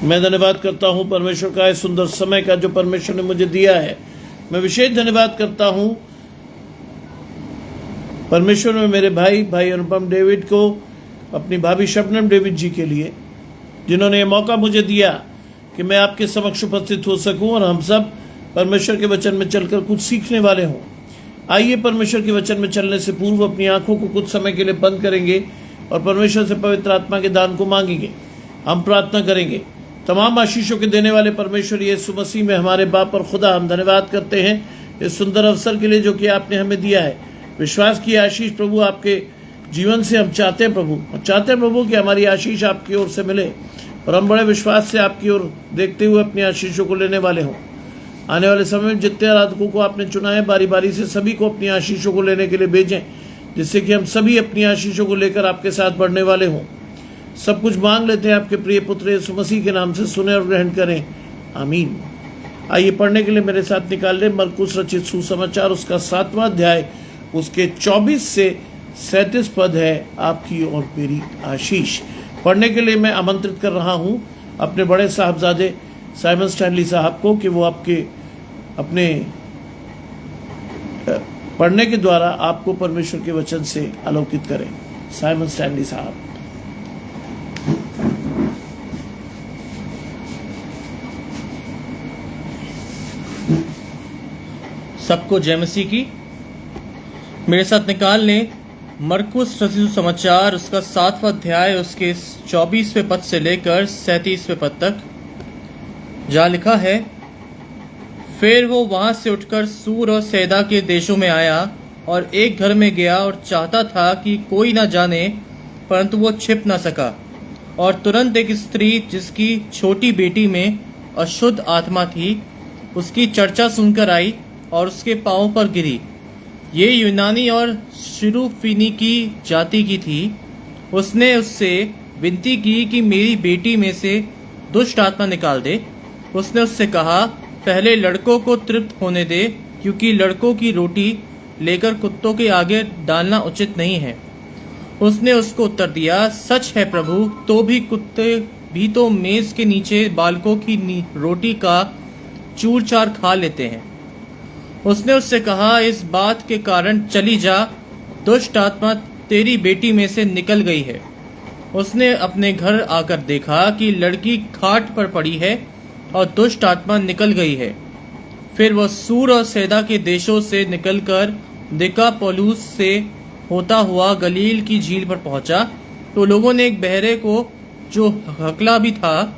मैं धन्यवाद करता हूं परमेश्वर का इस सुंदर समय का जो परमेश्वर ने मुझे दिया है। मैं विशेष धन्यवाद करता हूं परमेश्वर में मेरे भाई अनुपम डेविड को, अपनी भाभी शबनम डेविड जी के लिए, जिन्होंने ये मौका मुझे दिया कि मैं आपके समक्ष उपस्थित हो सकूं और हम सब परमेश्वर के वचन में चलकर कुछ सीखने वाले हों। आइए परमेश्वर के वचन में चलने से पूर्व अपनी आंखों को कुछ समय के लिए बंद करेंगे और परमेश्वर से पवित्र आत्मा के दान को मांगेंगे। हम प्रार्थना करेंगे। तमाम आशीषों के देने वाले परमेश्वर यीशु मसीह में हमारे बाप और खुदा, हम धन्यवाद करते हैं इस सुंदर अवसर के लिए जो कि आपने हमें दिया है। विश्वास की आशीष प्रभु आपके जीवन से हम चाहते हैं प्रभु कि हमारी आशीष आपकी ओर से मिले और हम बड़े विश्वास से आपकी ओर देखते हुए अपनी आशीषों को लेने वाले हों। आने वाले समय में जितने आराधकों को आपने चुना है, बारी बारी से सभी को अपनी आशीषों को लेने के लिए भेजें, जिससे कि हम सभी अपनी आशीषों को लेकर आपके साथ बढ़ने वाले हों। सब कुछ मांग लेते हैं आपके प्रिय पुत्र यीशु मसीह के नाम से, सुने और ग्रहण करें, आमीन। आइए पढ़ने के लिए मेरे साथ निकाल लें मरकुस रचित सुसमाचार, उसका 7वां अध्याय, उसके 24 से 37 पद है, आपकी और मेरी आशीष। पढ़ने के लिए मैं आमंत्रित कर रहा हूं अपने बड़े साहबजादे साइमन स्टैनली साहब को कि वो आपके अपने पढ़ने के द्वारा आपको परमेश्वर के वचन से आलोकित करें। साइमन स्टैनली साहब। सबको जय मसीह की। मेरे साथ निकाल लें मरकुस रचित समाचार, उसका 7वां अध्याय, उसके 24वें पद से लेकर 37वें पद तक, जहाँ लिखा है, फिर वो वहां से उठकर सूर और सैदा के देशों में आया और एक घर में गया और चाहता था कि कोई न जाने, परंतु वो छिप न सका। और तुरंत एक स्त्री जिसकी छोटी बेटी में अशुद्ध आत्मा थी, उसकी चर्चा सुनकर आई और उसके पांवों पर गिरी। ये यूनानी और शिरुफिनिकी जाति की थी। उसने उससे विनती की कि मेरी बेटी में से दुष्ट आत्मा निकाल दे। उसने उससे कहा, पहले लड़कों को तृप्त होने दे, क्योंकि लड़कों की रोटी लेकर कुत्तों के आगे डालना उचित नहीं है। उसने उसको उत्तर दिया, सच है प्रभु, तो भी कुत्ते भी तो मेज के नीचे बालकों की रोटी का चूर चार खा लेते हैं। उसने उससे कहा, इस बात के कारण चली जा, दुष्ट आत्मा तेरी बेटी में से निकल गई है। उसने अपने घर आकर देखा कि लड़की खाट पर पड़ी है और दुष्ट आत्मा निकल गई है। फिर वह सूर और सैदा के देशों से निकलकर दिकापोलिस से होता हुआ गलील की झील पर पहुंचा। तो लोगों ने एक बहरे को, जो हकला भी था,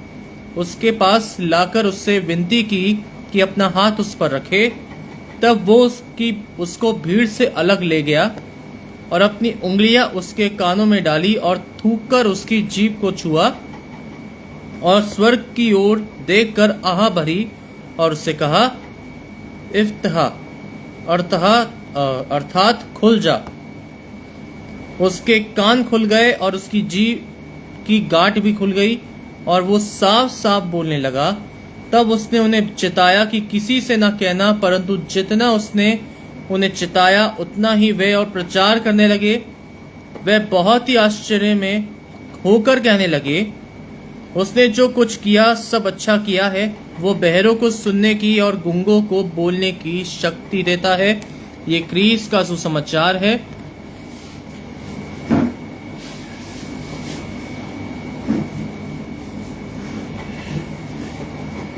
उसके पास लाकर उससे विनती की कि अपना हाथ उस पर रखे। तब वो उसको भीड़ से अलग ले गया और अपनी उंगलियां उसके कानों में डाली और थूककर उसकी जीभ को छुआ और स्वर्ग की ओर देखकर आह भरी और उससे कहा, इफ्तहा, अर्थात खुल जा। उसके कान खुल गए और उसकी जीभ की गांठ भी खुल गई और वो साफ साफ बोलने लगा। तब उसने उन्हें चिताया कि किसी से न कहना, परंतु जितना उसने उन्हें चिताया उतना ही वे और प्रचार करने लगे। वे बहुत ही आश्चर्य में होकर कहने लगे, उसने जो कुछ किया सब अच्छा किया है। वो बहरों को सुनने की और गूंगों को बोलने की शक्ति देता है। ये क्रीस का सुसमाचार है।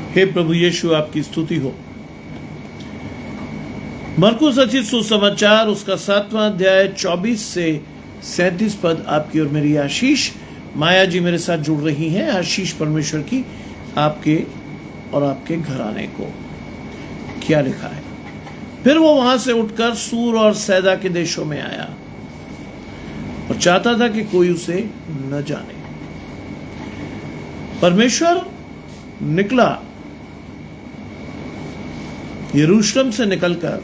हे प्रभु यीशु, आपकी स्तुति हो। मरकुस रचित सुसमाचार, उसका 7वां अध्याय, 24 से 37 पद, आपकी और मेरी आशीष। माया जी मेरे साथ जुड़ रही हैं। आशीष परमेश्वर की आपके और आपके घराने को। क्या लिखा है? फिर वो वहां से उठकर सूर और सैदा के देशों में आया और चाहता था कि कोई उसे न जाने। परमेश्वर निकला, यरूशलेम से निकलकर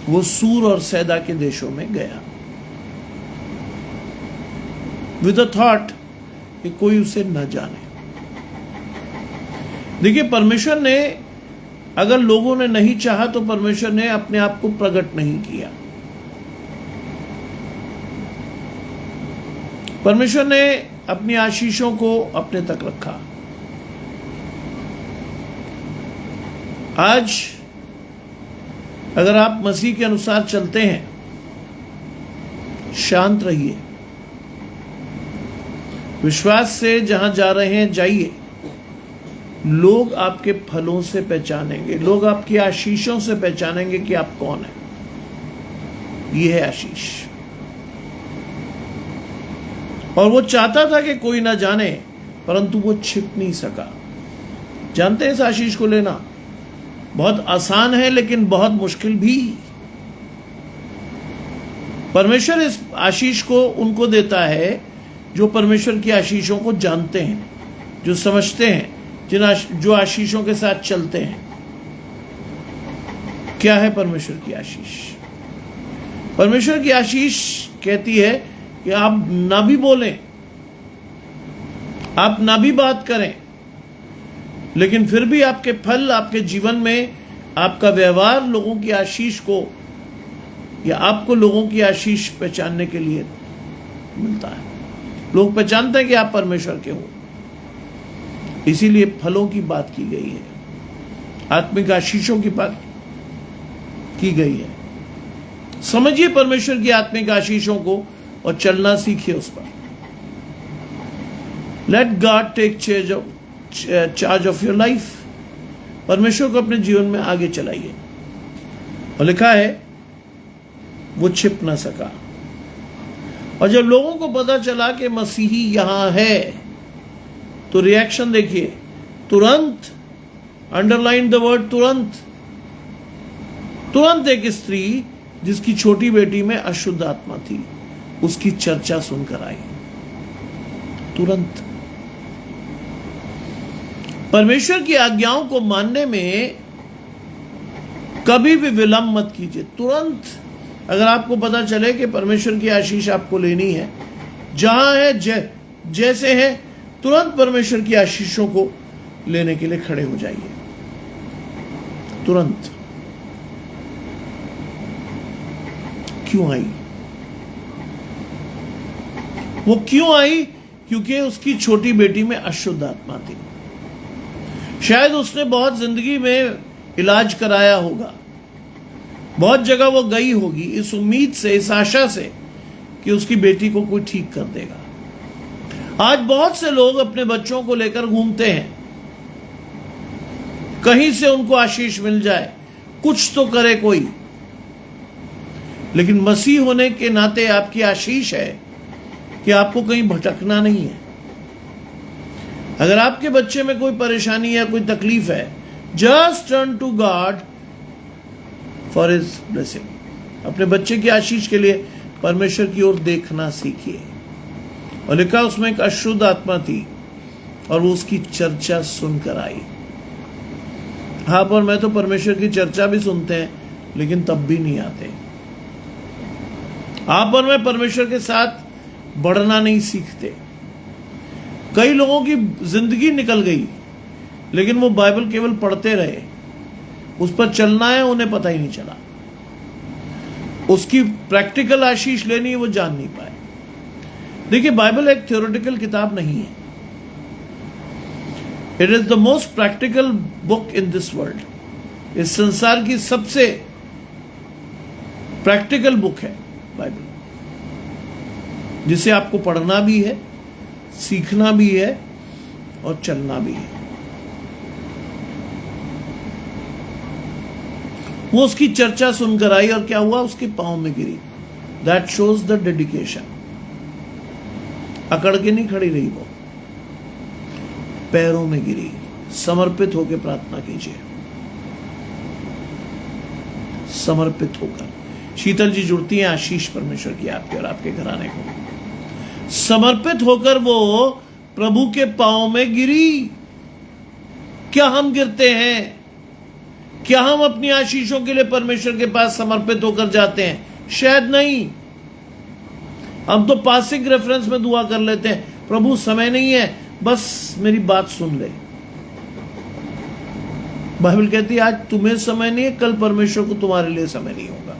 वो सूर और सैदा के देशों में गया, विद अ थॉट कि कोई उसे न जाने। देखिए, परमेश्वर ने, अगर लोगों ने नहीं चाहा तो परमेश्वर ने अपने आप को प्रकट नहीं किया। परमेश्वर ने अपनी आशीषों को अपने तक रखा। आज अगर आप मसीह के अनुसार चलते हैं, शांत रहिए, विश्वास से जहां जा रहे हैं जाइए। लोग आपके फलों से पहचानेंगे, लोग आपकी आशीषों से पहचानेंगे कि आप कौन हैं। ये है आशीष। और वो चाहता था कि कोई ना जाने, परंतु वो छिप नहीं सका। जानते हैं इस आशीष को लेना बहुत आसान है, लेकिन बहुत मुश्किल भी। परमेश्वर इस आशीष को उनको देता है जो परमेश्वर की आशीषों को जानते हैं, जो समझते हैं, जो आशीषों के साथ चलते हैं। क्या है परमेश्वर की आशीष? परमेश्वर की आशीष कहती है कि आप ना भी बोलें, आप ना भी बात करें, लेकिन फिर भी आपके फल, आपके जीवन में आपका व्यवहार लोगों की आशीष को, या आपको लोगों की आशीष पहचानने के लिए मिलता है। लोग पहचानते हैं कि आप परमेश्वर के हो। इसीलिए फलों की बात की गई है, आत्मिक आशीषों की बात की गई है। समझिए परमेश्वर की आत्मिक आशीषों को और चलना सीखिए उस पर। Let God take charge of your life. परमेश्वर को अपने जीवन में आगे चलाइए। और लिखा है वो छिप ना सका। और जब लोगों को पता चला कि मसीही यहां है, तो रिएक्शन देखिए, तुरंत, अंडरलाइन द वर्ड तुरंत। तुरंत एक स्त्री जिसकी छोटी बेटी में अशुद्ध आत्मा थी, उसकी चर्चा सुनकर आई। तुरंत। परमेश्वर की आज्ञाओं को मानने में कभी भी विलंब मत कीजिए। तुरंत अगर आपको पता चले कि परमेश्वर की आशीष आपको लेनी है, जहां है जैसे है, तुरंत परमेश्वर की आशीषों को लेने के लिए खड़े हो जाइए। तुरंत। क्यों आई? वो क्यों आई? क्योंकि उसकी छोटी बेटी में अशुद्ध आत्मा थी। शायद उसने बहुत जिंदगी में इलाज कराया होगा, बहुत जगह वो गई होगी, इस उम्मीद से, इस आशा से कि उसकी बेटी को कोई ठीक कर देगा। आज बहुत से लोग अपने बच्चों को लेकर घूमते हैं, कहीं से उनको आशीष मिल जाए, कुछ तो करे कोई। लेकिन मसीह होने के नाते आपकी आशीष है कि आपको कहीं भटकना नहीं है। अगर आपके बच्चे में कोई परेशानी या कोई तकलीफ है, just turn to God for his blessing. अपने बच्चे की आशीष के लिए परमेश्वर की ओर देखना सीखिए। और लिखा उसमें एक अशुद्ध आत्मा थी और वो उसकी चर्चा सुनकर आई। हाँ, पर मैं तो परमेश्वर की चर्चा भी सुनते हैं, लेकिन तब भी नहीं आते। आप और मैं परमेश्वर के साथ बढ़ना नहीं सीखते। कई लोगों की जिंदगी निकल गई, लेकिन वो बाइबल केवल पढ़ते रहे, उस पर चलना है उन्हें पता ही नहीं चला। उसकी प्रैक्टिकल आशीष लेनी है वो जान नहीं पाए। देखिए, बाइबल एक थ्योरेटिकल किताब नहीं है। It is the most practical book in this world. इस संसार की सबसे प्रैक्टिकल बुक है बाइबल, जिसे आपको पढ़ना भी है, सीखना भी है और चलना भी है। वो उसकी चर्चा सुनकर आई और क्या हुआ? उसके पांव में गिरी। That shows the dedication. अकड़ के नहीं खड़ी रही, वो पैरों में गिरी। समर्पित होकर प्रार्थना कीजिए, समर्पित होकर। शीतल जी जुड़ती हैं, आशीष परमेश्वर की आपके और आपके घराने को। समर्पित होकर वो प्रभु के पांव में गिरी। क्या हम गिरते हैं? क्या हम अपनी आशीषों के लिए परमेश्वर के पास समर्पित होकर जाते हैं? शायद नहीं। हम तो पासिंग रेफरेंस में दुआ कर लेते हैं, प्रभु समय नहीं है, बस मेरी बात सुन ले। बाइबल कहती है आज तुम्हें समय नहीं है, कल परमेश्वर को तुम्हारे लिए समय नहीं होगा।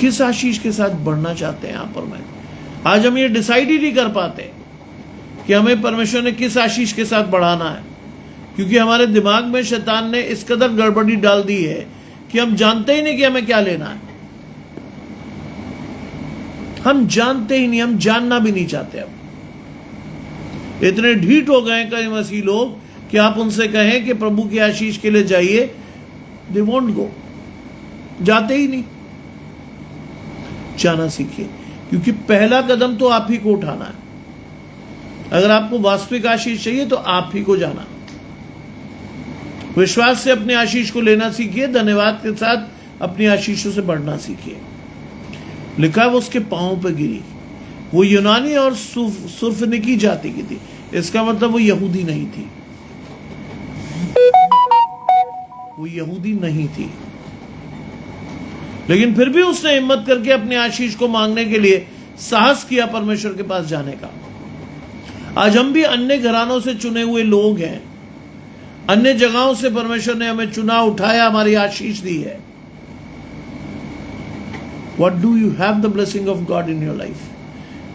किस आशीष के साथ बढ़ना चाहते हैं आप और मैं? आज हम ये डिसाइड ही नहीं कर पाते कि हमें परमेश्वर ने किस आशीष के साथ बढ़ाना है। क्योंकि हमारे दिमाग में शैतान ने इस कदर गड़बड़ी डाल दी है कि हम जानते ही नहीं कि हमें क्या लेना है। हम जानते ही नहीं, हम जानना भी नहीं चाहते। अब इतने ढीठ हो गए कई मसीह लोग कि आप उनसे कहें कि प्रभु की आशीष के लिए जाइए, दे वोंट गो, जाते ही नहीं। जाना सीखिए, क्योंकि पहला कदम तो आप ही को उठाना है। अगर आपको वास्तविक आशीष चाहिए तो आप ही को जाना। विश्वास से अपनी आशीष को लेना सीखिए, धन्यवाद के साथ अपनी आशीषों से बढ़ना सीखिए। लिखा वो उसके पांव पर गिरी। वो यूनानी और सुरफनिकी जाति की थी, इसका मतलब वो यहूदी नहीं थी। वो यहूदी नहीं थी, लेकिन फिर भी उसने हिम्मत करके अपनी आशीष को मांगने के लिए साहस किया परमेश्वर के पास जाने का। आज हम भी अन्य घरानों से चुने हुए लोग हैं। अन्य जगहों से परमेश्वर ने हमें चुना, उठाया, हमारी आशीष दी है। What do you have the blessing of God in your life?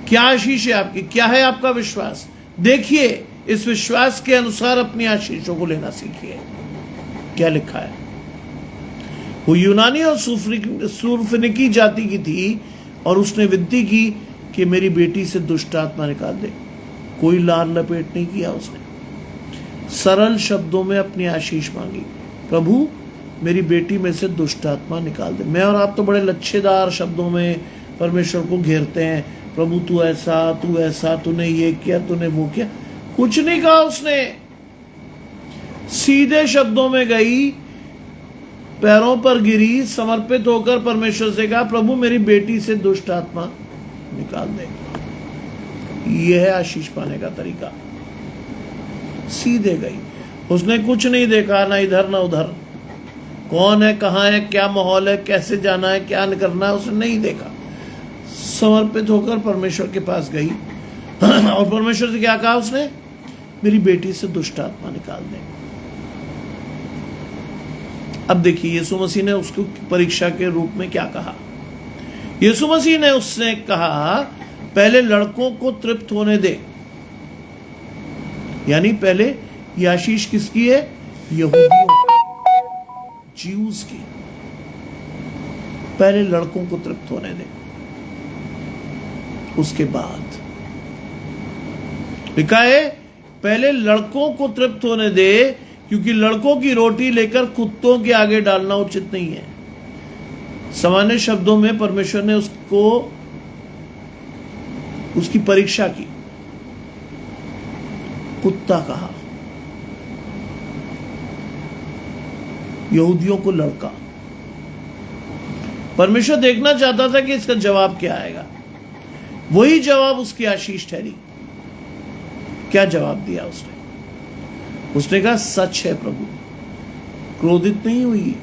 क्या आशीष है आपकी? क्या है आपका विश्वास? देखिए, इस विश्वास के अनुसार अपनी आशीषों को लेना सीखिए। क्या लिखा है? वो यूनानी और सुरफनिकी जाति की थी और उसने विनती की कि मेरी बेटी से दुष्ट आत्मा निकाल दे। कोई लाल लपेट नहीं किया उसने, सरल शब्दों में अपनी आशीष मांगी, प्रभु मेरी बेटी में से दुष्ट आत्मा निकाल दे। मैं और आप तो बड़े लच्छेदार शब्दों में परमेश्वर को घेरते हैं, प्रभु तू ऐसा, तूने ये किया, तूने वो किया। कुछ नहीं कहा उसने, सीधे शब्दों में गई, पैरों पर गिरी, समर्पित होकर परमेश्वर से कहा, प्रभु मेरी बेटी से दुष्ट आत्मा निकाल दे। यह है आशीष पाने का तरीका। सीधे गई, उसने कुछ नहीं देखा, ना इधर ना उधर, कौन है, कहां है, क्या माहौल है, कैसे जाना है, क्या करना है, उसने नहीं देखा। समर्पित होकर परमेश्वर के पास गई और परमेश्वर से क्या कहा उसने? मेरी बेटी से दुष्ट आत्मा निकाल दे। अब देखिए यीशु मसीह ने उसको परीक्षा के रूप में क्या कहा। यीशु मसीह ने उससे कहा, पहले लड़कों को तृप्त होने दे। यानी पहले ये आशीष किसकी है? यहूदियों की, ज्यूज की। पहले लड़कों को तृप्त होने दे, उसके बाद लिखा है पहले लड़कों को तृप्त होने दे, क्योंकि लड़कों की रोटी लेकर कुत्तों के आगे डालना उचित नहीं है। सामान्य शब्दों में परमेश्वर ने उसको उसकी परीक्षा की, कुत्ता कहा, यहूदियों को लड़का। परमेश्वर देखना चाहता था कि इसका जवाब क्या आएगा। वही जवाब उसकी आशीष ठहरी। क्या जवाब दिया उसने? उसने कहा, सच है प्रभु, क्रोधित नहीं हुई।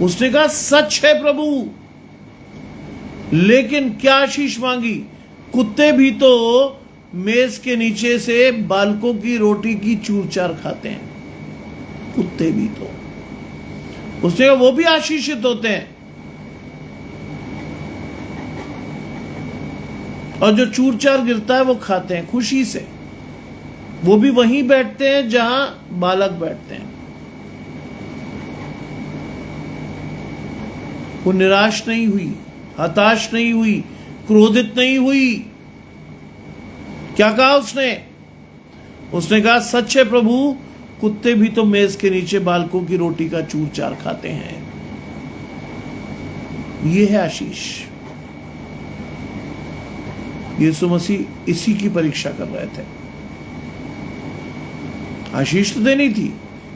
उसने कहा, सच है प्रभु, लेकिन क्या आशीष मांगी? कुत्ते भी तो मेज के नीचे से बालकों की रोटी की चूरचार खाते हैं, कुत्ते भी तो। उसने कहा, वो भी आशीषित होते हैं, और जो चूरचार गिरता है वो खाते हैं खुशी से। वो भी वहीं बैठते हैं जहां बालक बैठते हैं। वो निराश नहीं हुई, हताश नहीं हुई, क्रोधित नहीं हुई। क्या कहा उसने? उसने कहा, सच है प्रभु, कुत्ते भी तो मेज के नीचे बालकों की रोटी का चूरचार खाते हैं। यह है आशीष। यीशु मसीह इसी की परीक्षा कर रहे थे। आशीष तो देनी थी,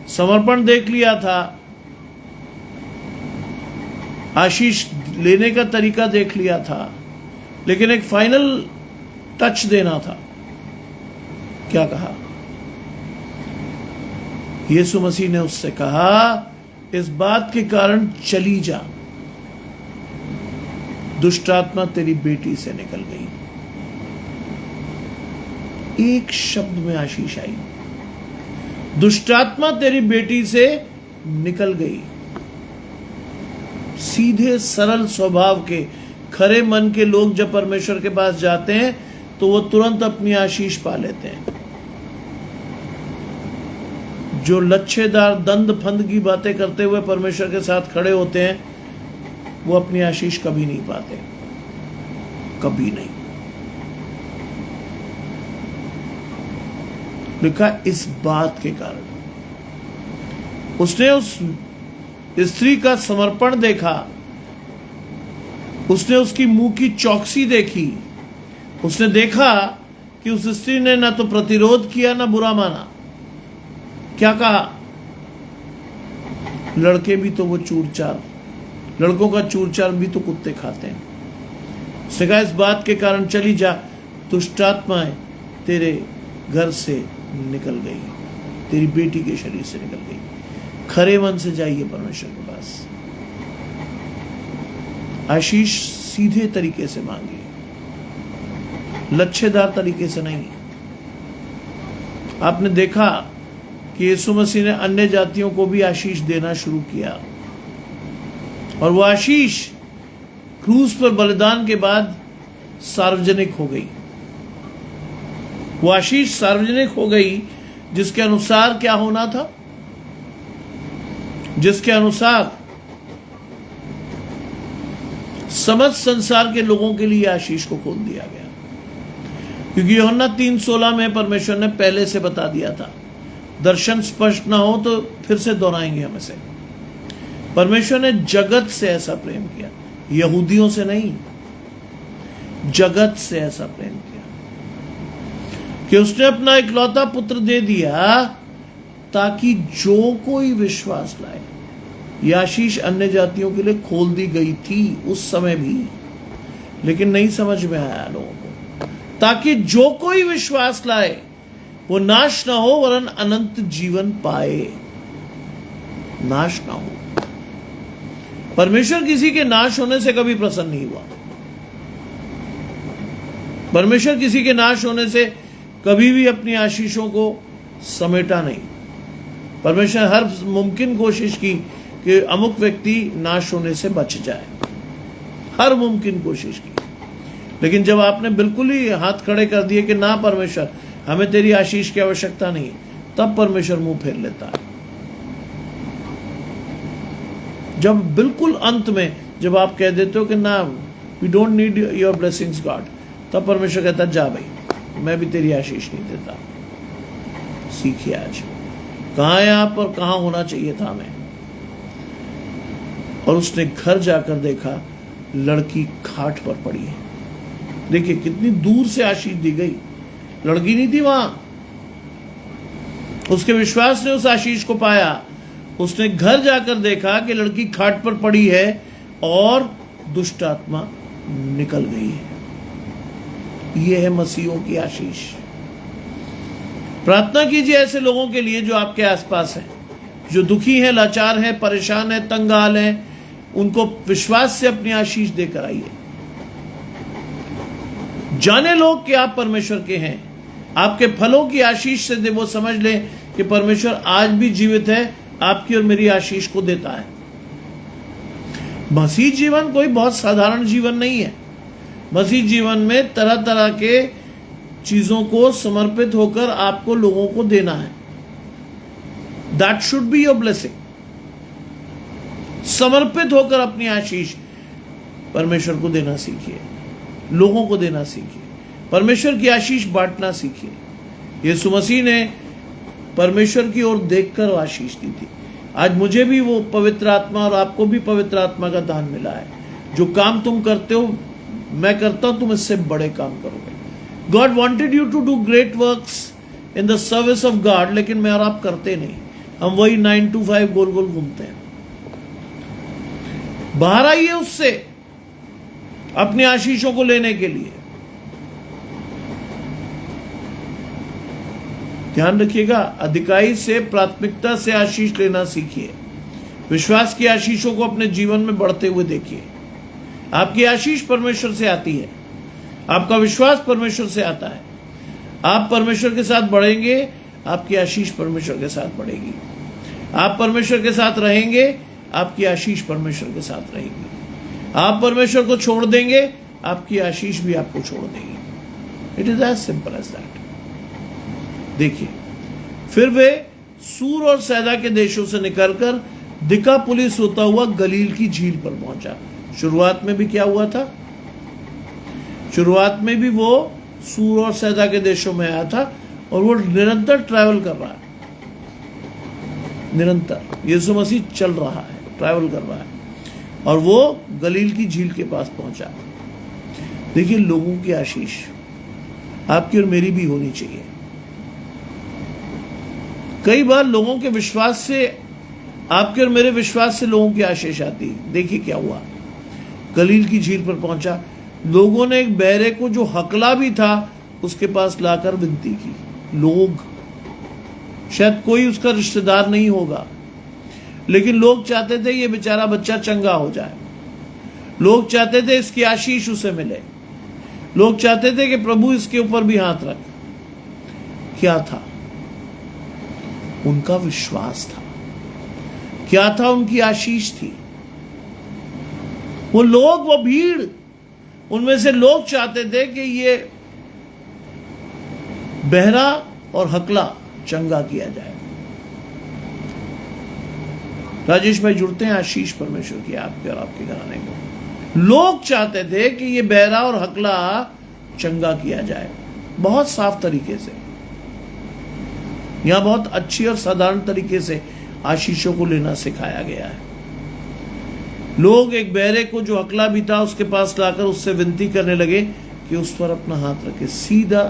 समर्पण देख लिया था, आशीष लेने का तरीका देख लिया था, लेकिन एक फाइनल टच देना था। क्या कहा? यीशु मसीह ने उससे कहा, इस बात के कारण चली जा, दुष्ट आत्मा तेरी बेटी से निकल गई। एक शब्द में आशीष आई, दुष्ट आत्मा तेरी बेटी से निकल गई। सीधे सरल स्वभाव के, खरे मन के लोग जब परमेश्वर के पास जाते हैं तो वो तुरंत अपनी आशीष पा लेते हैं। जो लच्छेदार दंड फंद की बातें करते हुए परमेश्वर के साथ खड़े होते हैं, वो अपनी आशीष कभी नहीं पाते, कभी नहीं। लिखा इस बात के कारण उसने उस स्त्री का समर्पण देखा, उसने उसकी मुंह की चौकसी देखी, उसने देखा कि उस स्त्री ने ना तो प्रतिरोध किया ना बुरा माना। क्या कहा? लड़के भी तो वो चूरचार, लड़कों का चूरचार भी तो कुत्ते खाते हैं। उसने कहा इस बात के कारण चली जा, दुष्टात्माएं तेरे घर से निकल गई, तेरी बेटी के शरीर से निकल गई। खरे मन से जाइए परमेश्वर के पास, आशीष सीधे तरीके से मांगिए, लच्छेदार तरीके से नहीं। आपने देखा कि यीशु मसीह ने अन्य जातियों को भी आशीष देना शुरू किया, और वो आशीष क्रूस पर बलिदान के बाद सार्वजनिक हो गई। वो आशीष सार्वजनिक हो गई जिसके अनुसार क्या होना था, जिसके अनुसार समस्त संसार के लोगों के लिए आशीष को खोल दिया गया। क्योंकि यूहन्ना 3:16 में परमेश्वर ने पहले से बता दिया था, दर्शन स्पष्ट ना हो तो फिर से दोहराएंगे हम इसे। परमेश्वर ने जगत से ऐसा प्रेम किया, यहूदियों से नहीं, जगत से ऐसा प्रेम किया कि उसने अपना इकलौता पुत्र दे दिया ताकि जो कोई विश्वास लाए। यह आशीष अन्य जातियों के लिए खोल दी गई थी उस समय भी, लेकिन नहीं समझ में आया लोगों को। ताकि जो कोई विश्वास लाए वो नाश ना हो वरन अनंत जीवन पाए। नाश ना हो। परमेश्वर किसी के नाश होने से कभी प्रसन्न नहीं हुआ। परमेश्वर किसी के नाश होने से कभी भी अपनी आशीषों को समेटा नहीं। परमेश्वर हर मुमकिन कोशिश की कि अमुक व्यक्ति नाश होने से बच जाए, हर मुमकिन कोशिश की। लेकिन जब आपने बिल्कुल ही हाथ खड़े कर दिए कि ना परमेश्वर, हमें तेरी आशीष की आवश्यकता नहीं, तब परमेश्वर मुंह फेर लेता है। जब बिल्कुल अंत में जब आप कह देते हो कि ना, we don't need your blessings God, तब परमेश्वर कहता जा भाई, मैं भी तेरी आशीष नहीं देता। सीखिए आज कहां है आप और कहां होना चाहिए था हमें। और उसने घर जाकर देखा लड़की खाट पर पड़ी है। देखिए कितनी दूर से आशीष दी गई, लड़की नहीं थी वहां। उसके विश्वास ने उस आशीष को पाया। उसने घर जाकर देखा कि लड़की खाट पर पड़ी है और दुष्ट आत्मा निकल गई है। यह है मसीहों की आशीष। प्रार्थना कीजिए ऐसे लोगों के लिए जो आपके आसपास हैं, जो दुखी हैं, लाचार हैं, परेशान हैं, तंगाल हैं। उनको विश्वास से अपनी आशीष देकर आइए। जाने लोग कि आप परमेश्वर के हैं, आपके फलों की आशीष से वो समझ लें कि परमेश्वर आज भी जीवित है, आपकी और मेरी आशीष को देता है। मसीह जीवन कोई बहुत साधारण जीवन नहीं है। मसीह जीवन में तरह तरह के चीजों को समर्पित होकर आपको लोगों को देना है। That should be your blessing. समर्पित होकर अपनी आशीष परमेश्वर को देना सीखिए, लोगों को देना सीखिए, परमेश्वर की आशीष बांटना सीखिए। यीशु मसीह ने परमेश्वर की ओर देखकर आशीष दी थी। आज मुझे भी वो पवित्र आत्मा और आपको भी पवित्र आत्मा का दान मिला है। जो काम तुम करते हो मैं करता हूं, तुम इससे बड़े काम करोगे। God wanted you to do great works in the service of God, लेकिन मैं और आप करते नहीं। हम वही 9 to 5 गोल गोल घूमते हैं। बाहर आइए उससे अपनी आशीषों को लेने के लिए। ध्यान रखिएगा, अधिकाई से प्राथमिकता से आशीष लेना सीखिए। विश्वास की आशीषों को अपने जीवन में बढ़ते हुए देखिए। आपकी आशीष परमेश्वर से आती है, आपका विश्वास परमेश्वर से आता है। आप परमेश्वर के साथ बढ़ेंगे, आपकी आशीष परमेश्वर के साथ बढ़ेगी। आप परमेश्वर के साथ रहेंगे, आपकी आशीष परमेश्वर के साथ रहेगी। आप परमेश्वर को छोड़ देंगे, आपकी आशीष भी आपको छोड़ देगी। It is as simple as that. देखिए, फिर वे सूर और सैदा के देशों से निकलकर दिकापुलिस होता हुआ गलील की झील पर पहुंचा। शुरुआत में भी क्या हुआ था? शुरुआत में भी वो सूर और सैदा के देशों में आया था और वो निरंतर ट्रैवल कर रहा है, निरंतर यीशु मसीह चल रहा है, ट्रैवल कर रहा है, और वो गलील की झील के पास पहुंचा। देखिए, लोगों की आशीष आपकी और मेरी भी होनी चाहिए। कई बार लोगों के विश्वास से, आपके और मेरे विश्वास से लोगों की आशीष आती। देखिए क्या हुआ, गलील की झील पर पहुंचा, लोगों ने एक बहरे को जो हकला भी था उसके पास लाकर विनती की। लोग, शायद कोई उसका रिश्तेदार नहीं होगा, लेकिन लोग चाहते थे ये बेचारा बच्चा चंगा हो जाए। लोग चाहते थे इसकी आशीष उसे मिले। लोग चाहते थे कि प्रभु इसके ऊपर भी हाथ रख। क्या था? उनका विश्वास था। क्या था? उनकी आशीष थी। वो लोग, वो भीड़, उनमें से लोग चाहते थे कि ये बहरा और हकला चंगा किया जाए। राजेश भाई जुड़ते हैं, आशीष परमेश्वर की आपके और आपके घराने को। लोग चाहते थे कि ये बहरा और हकला चंगा किया जाए, बहुत साफ तरीके से। यहां बहुत अच्छी और साधारण तरीके से आशीषों को लेना सिखाया गया है। लोग एक बहरे को जो हकला भी था उसके पास लाकर उससे विनती करने लगे कि उस पर अपना हाथ रखे। सीधा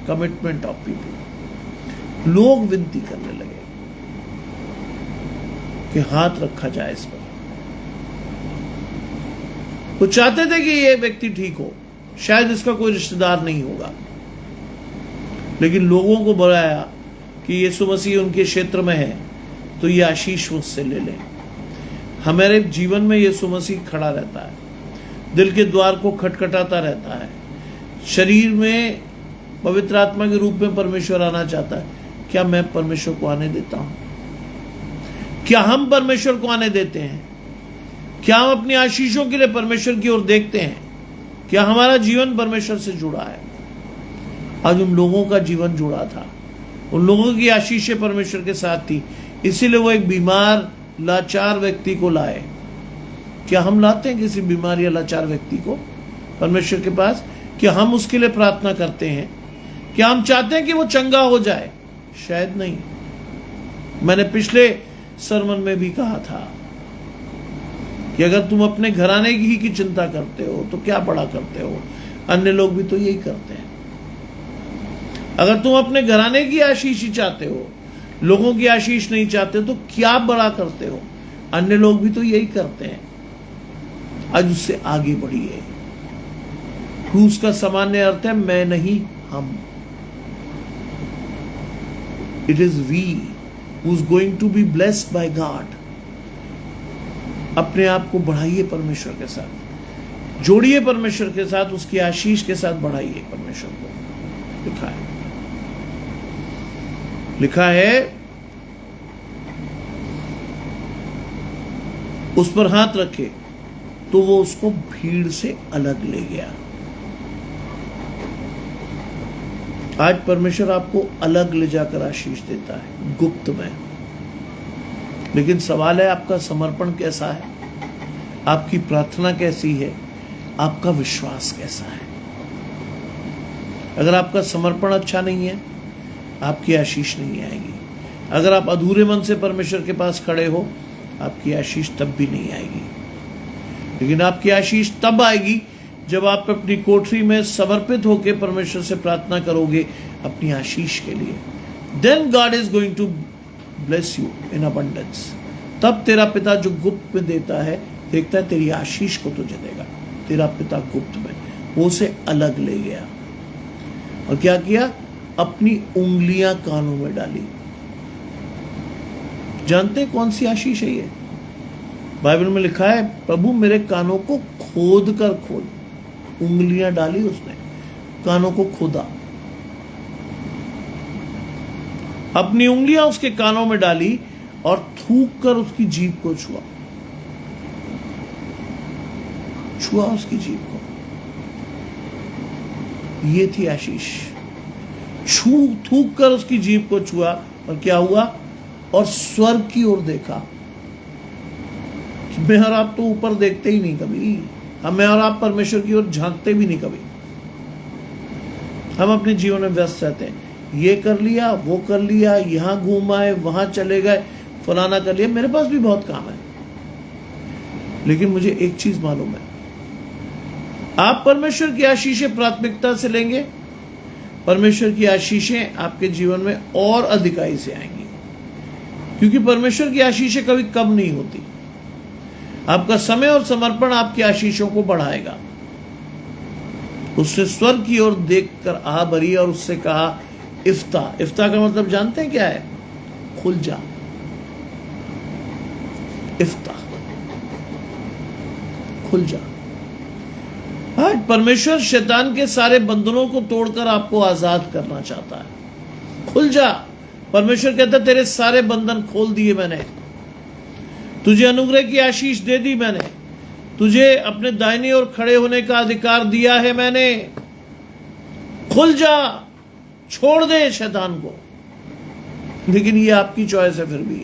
कमिटमेंट ऑफ पीपल। लोग विनती करने लगे कि हाथ रखा जाए इस पर। वो चाहते थे कि ये व्यक्ति ठीक हो, शायद इसका कोई रिश्तेदार नहीं होगा, लेकिन लोगों को बुलाया कि यीशु मसीह उनके क्षेत्र में है तो ये आशीष मुझसे ले लें। हमारे जीवन में यीशु मसीह खड़ा रहता है, दिल के द्वार को खटखटाता रहता है। शरीर में पवित्र आत्मा के रूप में परमेश्वर आना चाहता है। क्या मैं परमेश्वर को आने देता हूं? क्या हम परमेश्वर को आने देते हैं? क्या हम अपनी आशीषों के लिए परमेश्वर की ओर देखते हैं? क्या हमारा जीवन परमेश्वर से जुड़ा है? आज उन लोगों का जीवन जुड़ा था, उन लोगों की आशीषें परमेश्वर के साथ थी, इसीलिए वो एक बीमार लाचार व्यक्ति को लाए। क्या हम लाते हैं किसी बीमार या लाचार व्यक्ति को परमेश्वर के पास? क्या हम उसके लिए प्रार्थना करते हैं? क्या हम चाहते हैं कि वो चंगा हो जाए? शायद नहीं। मैंने पिछले सरमन में भी कहा था कि अगर तुम अपने घराने की चिंता करते हो तो क्या बड़ा करते हो, अन्य लोग भी तो यही करते हैं। अगर तुम अपने घराने की आशीष ही चाहते हो, लोगों की आशीष नहीं चाहते, तो क्या बड़ा करते हो, अन्य लोग भी तो यही करते हैं। आज उससे आगे बढ़िए। क्रूस का सामान्य अर्थ है मैं नहीं, हम। It is we who is going to be blessed by God. अपने आप को बढ़ाइए परमेश्वर के साथ, जोड़िए परमेश्वर के साथ, उसकी आशीष के साथ बढ़ाइए परमेश्वर को। लिखा है उस पर हाथ रखे तो वो उसको भीड़ से अलग ले गया। आज परमेश्वर आपको अलग ले जाकर आशीष देता है, गुप्त में। लेकिन सवाल है आपका समर्पण कैसा है, आपकी प्रार्थना कैसी है, आपका विश्वास कैसा है। अगर आपका समर्पण अच्छा नहीं है, आपकी आशीष नहीं आएगी। अगर आप अधूरे मन से परमेश्वर के पास खड़े हो, आपकी आशीष तब भी नहीं आएगी। लेकिन आपकी आशीष तब आएगी जब आप अपनी कोठरी में समर्पित होकर परमेश्वर से प्रार्थना करोगे अपनी आशीष के लिए। Then God is going to bless you in abundance. तब तेरा पिता जो गुप्त में देता है, देखता है तेरी आशीष को तुझे देगा। तेरा पिता गुप्त में, वो उसे अलग ले गया और क्या किया, अपनी उंगलियां कानों में डाली। जानते हैं कौन सी आशीष है ये? बाइबल में लिखा है प्रभु मेरे कानों को खोद कर खोल। उंगलियां डाली उसने, कानों को खोदा, अपनी उंगलियां उसके कानों में डाली और थूक कर उसकी जीभ को छुआ। छुआ उसकी जीभ को। ये थी आशीष। थूक कर उसकी जीभ को छुआ और क्या हुआ, और स्वर्ग की ओर देखा। मैं और आप तो ऊपर देखते ही नहीं कभी, मैं और आप परमेश्वर की ओर झांकते भी नहीं कभी। हम अपने जीवन में व्यस्त रहते हैं, ये कर लिया, वो कर लिया, यहां घूम आए, वहां चले गए, फलाना कर लिया। मेरे पास भी बहुत काम है, लेकिन मुझे एक चीज मालूम है, आप परमेश्वर की आशीषें प्राथमिकता से लेंगे, परमेश्वर की आशीषें आपके जीवन में और अधिकाई से आएंगी, क्योंकि परमेश्वर की आशीषें कभी कम नहीं होती। आपका समय और समर्पण आपकी आशीषों को बढ़ाएगा। उसने स्वर्ग की ओर देखकर आह भरी और उससे कहा इफ्ता। इफ्ता का मतलब जानते हैं क्या है? खुल जा। इफ्ता, खुल जा। आज परमेश्वर शैतान के सारे बंधनों को तोड़कर आपको आजाद करना चाहता है। खुल जा। परमेश्वर कहता है तेरे सारे बंधन खोल दिए मैंने, तुझे अनुग्रह की आशीष दे दी मैंने, तुझे अपने दाहिनी ओर खड़े होने का अधिकार दिया है मैंने। खुल जा, छोड़ दे शैतान को। लेकिन ये आपकी चॉइस है। फिर भी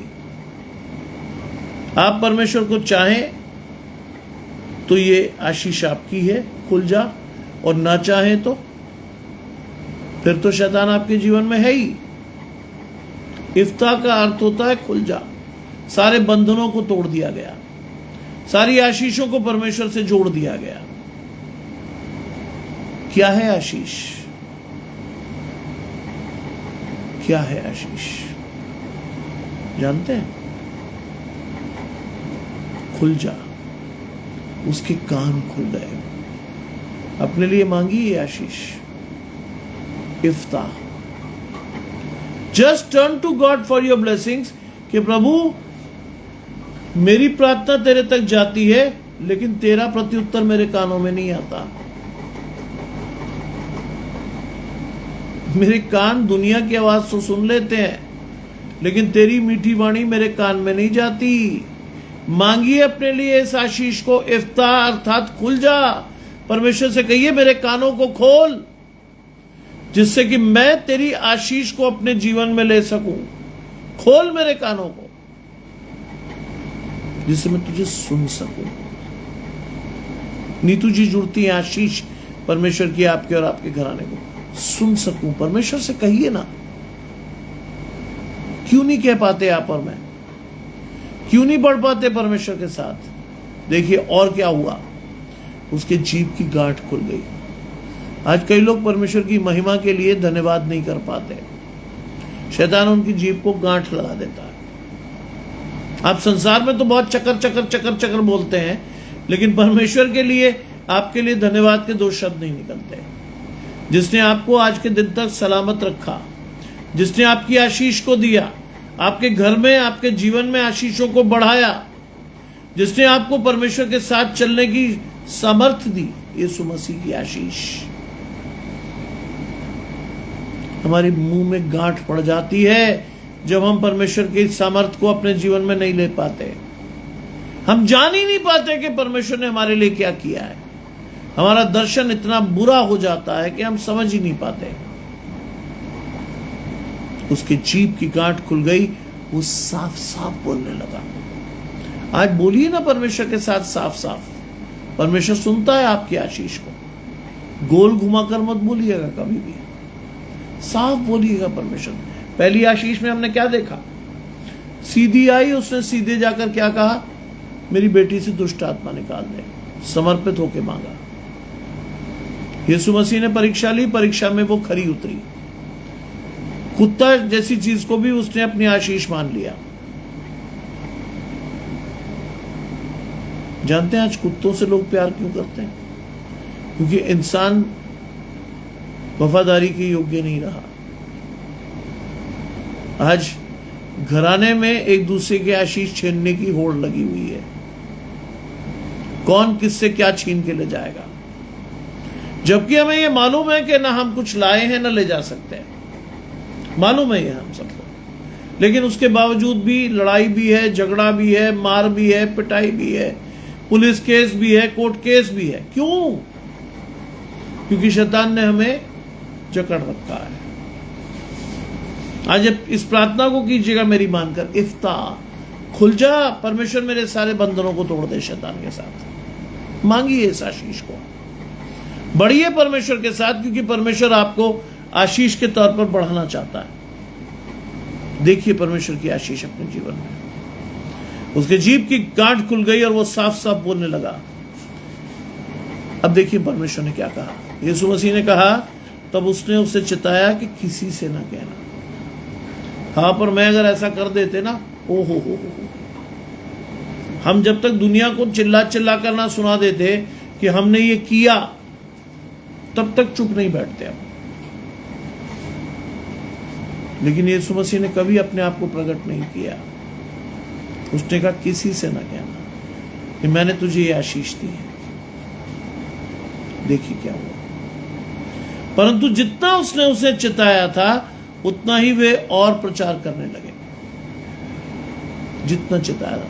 आप परमेश्वर को चाहें तो ये आशीष आपकी है, खुल जा, और ना चाहें तो फिर तो शैतान आपके जीवन में है ही। इफ्ता का अर्थ होता है खुल जा। सारे बंधनों को तोड़ दिया गया, सारी आशीषों को परमेश्वर से जोड़ दिया गया। क्या है आशीष? क्या है आशीष? जानते हैं? खुल जा। उसके कान खुल गए। अपने लिए मांगी ये आशीष, इफ्ता। Just turn to God for your blessings, कि प्रभु मेरी प्रार्थना तेरे तक जाती है, लेकिन तेरा प्रत्युत्तर मेरे कानों में नहीं आता। मेरे कान दुनिया की आवाज तो सुन लेते हैं, लेकिन तेरी मीठी वाणी मेरे कान में नहीं जाती। मांगिए अपने लिए इस आशीष को, इफ्ता अर्थात खुल जा। परमेश्वर से कहिए मेरे कानों को खोल, जिससे कि मैं तेरी आशीष को अपने जीवन में ले सकूं। खोल मेरे कानों को, जिससे मैं तुझे सुन सकूं। नीतू जी जुड़ती है आशीष परमेश्वर की आपके और आपके घराने को, सुन सकूं। परमेश्वर से कहिए ना। क्यों नहीं कह पाते आप और मैं? क्यों नहीं बढ़ पाते परमेश्वर के साथ? देखिए और क्या हुआ, उसके जीभ की गांठ खुल गई। आज कई लोग परमेश्वर की महिमा के लिए धन्यवाद नहीं कर पाते। शैतान उनकी जीभ को गांठ लगा देता है। आप संसार में तो बहुत चकर चकर चकर चकर बोलते हैं, लेकिन परमेश्वर के लिए आपके लिए धन्यवाद के दो शब्द नहीं निकलते। जिसने आपको आज के दिन तक सलामत रखा, जिसने आपकी आशीष को दिया, आपके घर में आपके जीवन में आशीषों को बढ़ाया, जिसने आपको परमेश्वर के साथ चलने की सामर्थ्य दी, यीशु मसीह की आशीष। हमारे मुंह में गांठ पड़ जाती है जब हम परमेश्वर के सामर्थ्य को अपने जीवन में नहीं ले पाते। हम जान ही नहीं पाते कि परमेश्वर ने हमारे लिए क्या किया है। हमारा दर्शन इतना बुरा हो जाता है कि हम समझ ही नहीं पाते। उसकी जीभ की गांठ खुल गई, वो साफ साफ बोलने लगा। आज बोलिए ना परमेश्वर के साथ साफ साफ। परमेश्वर सुनता है आपकी आशीष को। गोल घुमाकर मत बोलिएगा कभी भी, साफ बोलिएगा परमेश्वर। पहली आशीष में हमने क्या देखा? सीधी आई, उसने सीधे जाकर क्या कहा? मेरी बेटी से दुष्ट आत्मा निकाल दे। समर्पित होकर मांगा। यीशु मसीह ने परीक्षा ली, परीक्षा में वो खरी उतरी। कुत्ता जैसी चीज को भी उसने अपनी आशीष मान लिया। जानते हैं आज कुत्तों से लोग प्यार क्यों करते हैं? क्योंकि इंसान वफादारी के योग्य नहीं रहा। आज घराने में एक दूसरे के आशीष छीनने की होड़ लगी हुई है। कौन किससे क्या छीन के ले जाएगा, जबकि हमें यह मालूम है कि ना हम कुछ लाए हैं ना ले जा सकते हैं। मालूम है ये हम सबको, लेकिन उसके बावजूद भी लड़ाई भी है, झगड़ा भी है, मार भी है, पिटाई भी है, पुलिस केस भी है, कोर्ट केस भी है। क्यों? क्योंकि शैतान ने हमें जकड़ रखा है। आज इस प्रार्थना को कीजिएगा मेरी मानकर, इफ्ता, खुल जा, परमेश्वर मेरे सारे बंधनों को तोड़ दे शैतान के साथ। मांगिए इस आशीष को, बढ़िए परमेश्वर के साथ, क्योंकि परमेश्वर आपको आशीष के तौर पर बढ़ाना चाहता है। देखिए परमेश्वर की आशीष अपने जीवन में। उसके जीभ की गांठ खुल गई और वो साफ साफ बोलने लगा। अब देखिए परमेश्वर ने क्या कहा। यीशु मसीह ने कहा, तब उसने उसे चिताया कि किसी से ना कहना। हाँ, पर मैं अगर ऐसा कर देते ना, ओ हो, हम जब तक दुनिया को चिल्ला चिल्ला कर ना सुना देते कि हमने ये किया, तब तक चुप नहीं बैठते हम। लेकिन यीशु मसीह ने कभी अपने आप को प्रकट नहीं किया। उसने कहा किसी से ना कहना कि मैंने तुझे ये आशीष दी है। देखिए क्या हुआ। परंतु जितना उसने उसे चिताया था, उतना ही वे और प्रचार करने लगे। जितना चिताया था।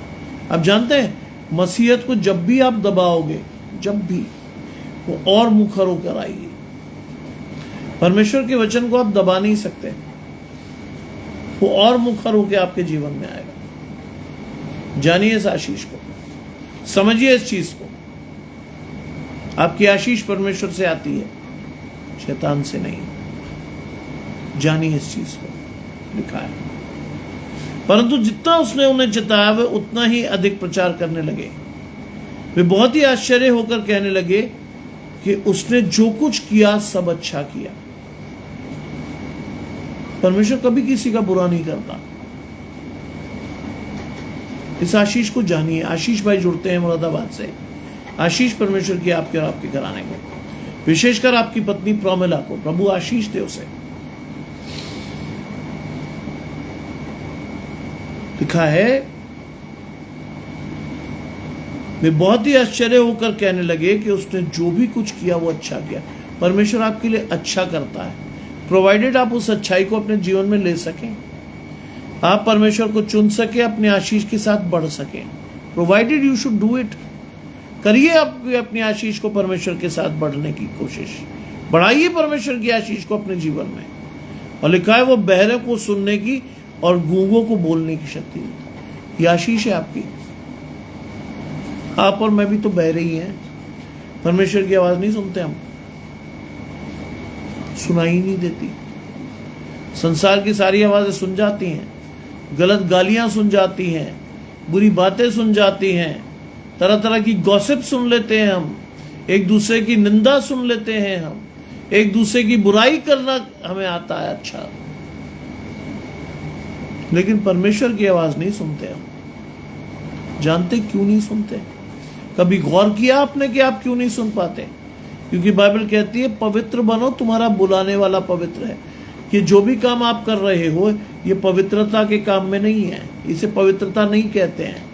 अब जानते हैं, मसीहत को जब भी आप दबाओगे, जब भी, वो और मुखर होकर आएगी। परमेश्वर के वचन को आप दबा नहीं सकते, वो और मुखर होकर आपके जीवन में आएगा। जानिए इस आशीष को, समझिए इस चीज को। आपकी आशीष परमेश्वर से आती है, शैतान से नहीं। जानिए इस चीज को, लिखा है। परंतु जितना उसने उन्हें चिताया, वे उतना ही अधिक प्रचार करने लगे। वे बहुत ही आश्चर्य होकर कहने लगे कि उसने जो कुछ किया सब अच्छा किया। परमेश्वर कभी किसी का बुरा नहीं करता। इस आशीष को जानिए। आशीष भाई जुड़ते हैं मुरादाबाद से। आशीष परमेश्वर की आपके और आपके घराने को, विशेषकर आपकी पत्नी प्रोमिला को प्रभु आशीष दे। उसे लिखा है, वे बहुत ही आश्चर्य होकर कहने लगे कि उसने जो भी कुछ किया वो अच्छा किया। परमेश्वर आपके लिए अच्छा करता है, प्रोवाइडेड आप उस अच्छाई को अपने जीवन में ले सकें, आप परमेश्वर को चुन सके, अपने आशीष के साथ बढ़ सकें। Provided you should do it. करिए आप अपनी आशीष को परमेश्वर के साथ बढ़ने की कोशिश, बढ़ाइए परमेश्वर की आशीष को अपने जीवन में। और लिखा है, वो बहरे को सुनने की और गूंगों को बोलने की शक्ति देता है। ये आशीष है आपकी। आप और मैं भी तो बहरे ही हैं, परमेश्वर की आवाज नहीं सुनते हम, सुनाई नहीं देती। संसार की सारी आवाजें सुन जाती हैं, गलत गालियां सुन जाती हैं, बुरी बातें सुन जाती हैं, तरह तरह की गॉसिप सुन लेते हैं हम, एक दूसरे की निंदा सुन लेते हैं हम, एक दूसरे की बुराई करना हमें आता है अच्छा, लेकिन परमेश्वर की आवाज नहीं सुनते हम। जानते क्यों नहीं सुनते? कभी गौर किया आपने कि आप क्यों नहीं सुन पाते? क्योंकि बाइबल कहती है, पवित्र बनो, तुम्हारा बुलाने वाला पवित्र है। कि जो भी काम आप कर रहे हो, ये पवित्रता के काम में नहीं है। इसे पवित्रता नहीं कहते हैं।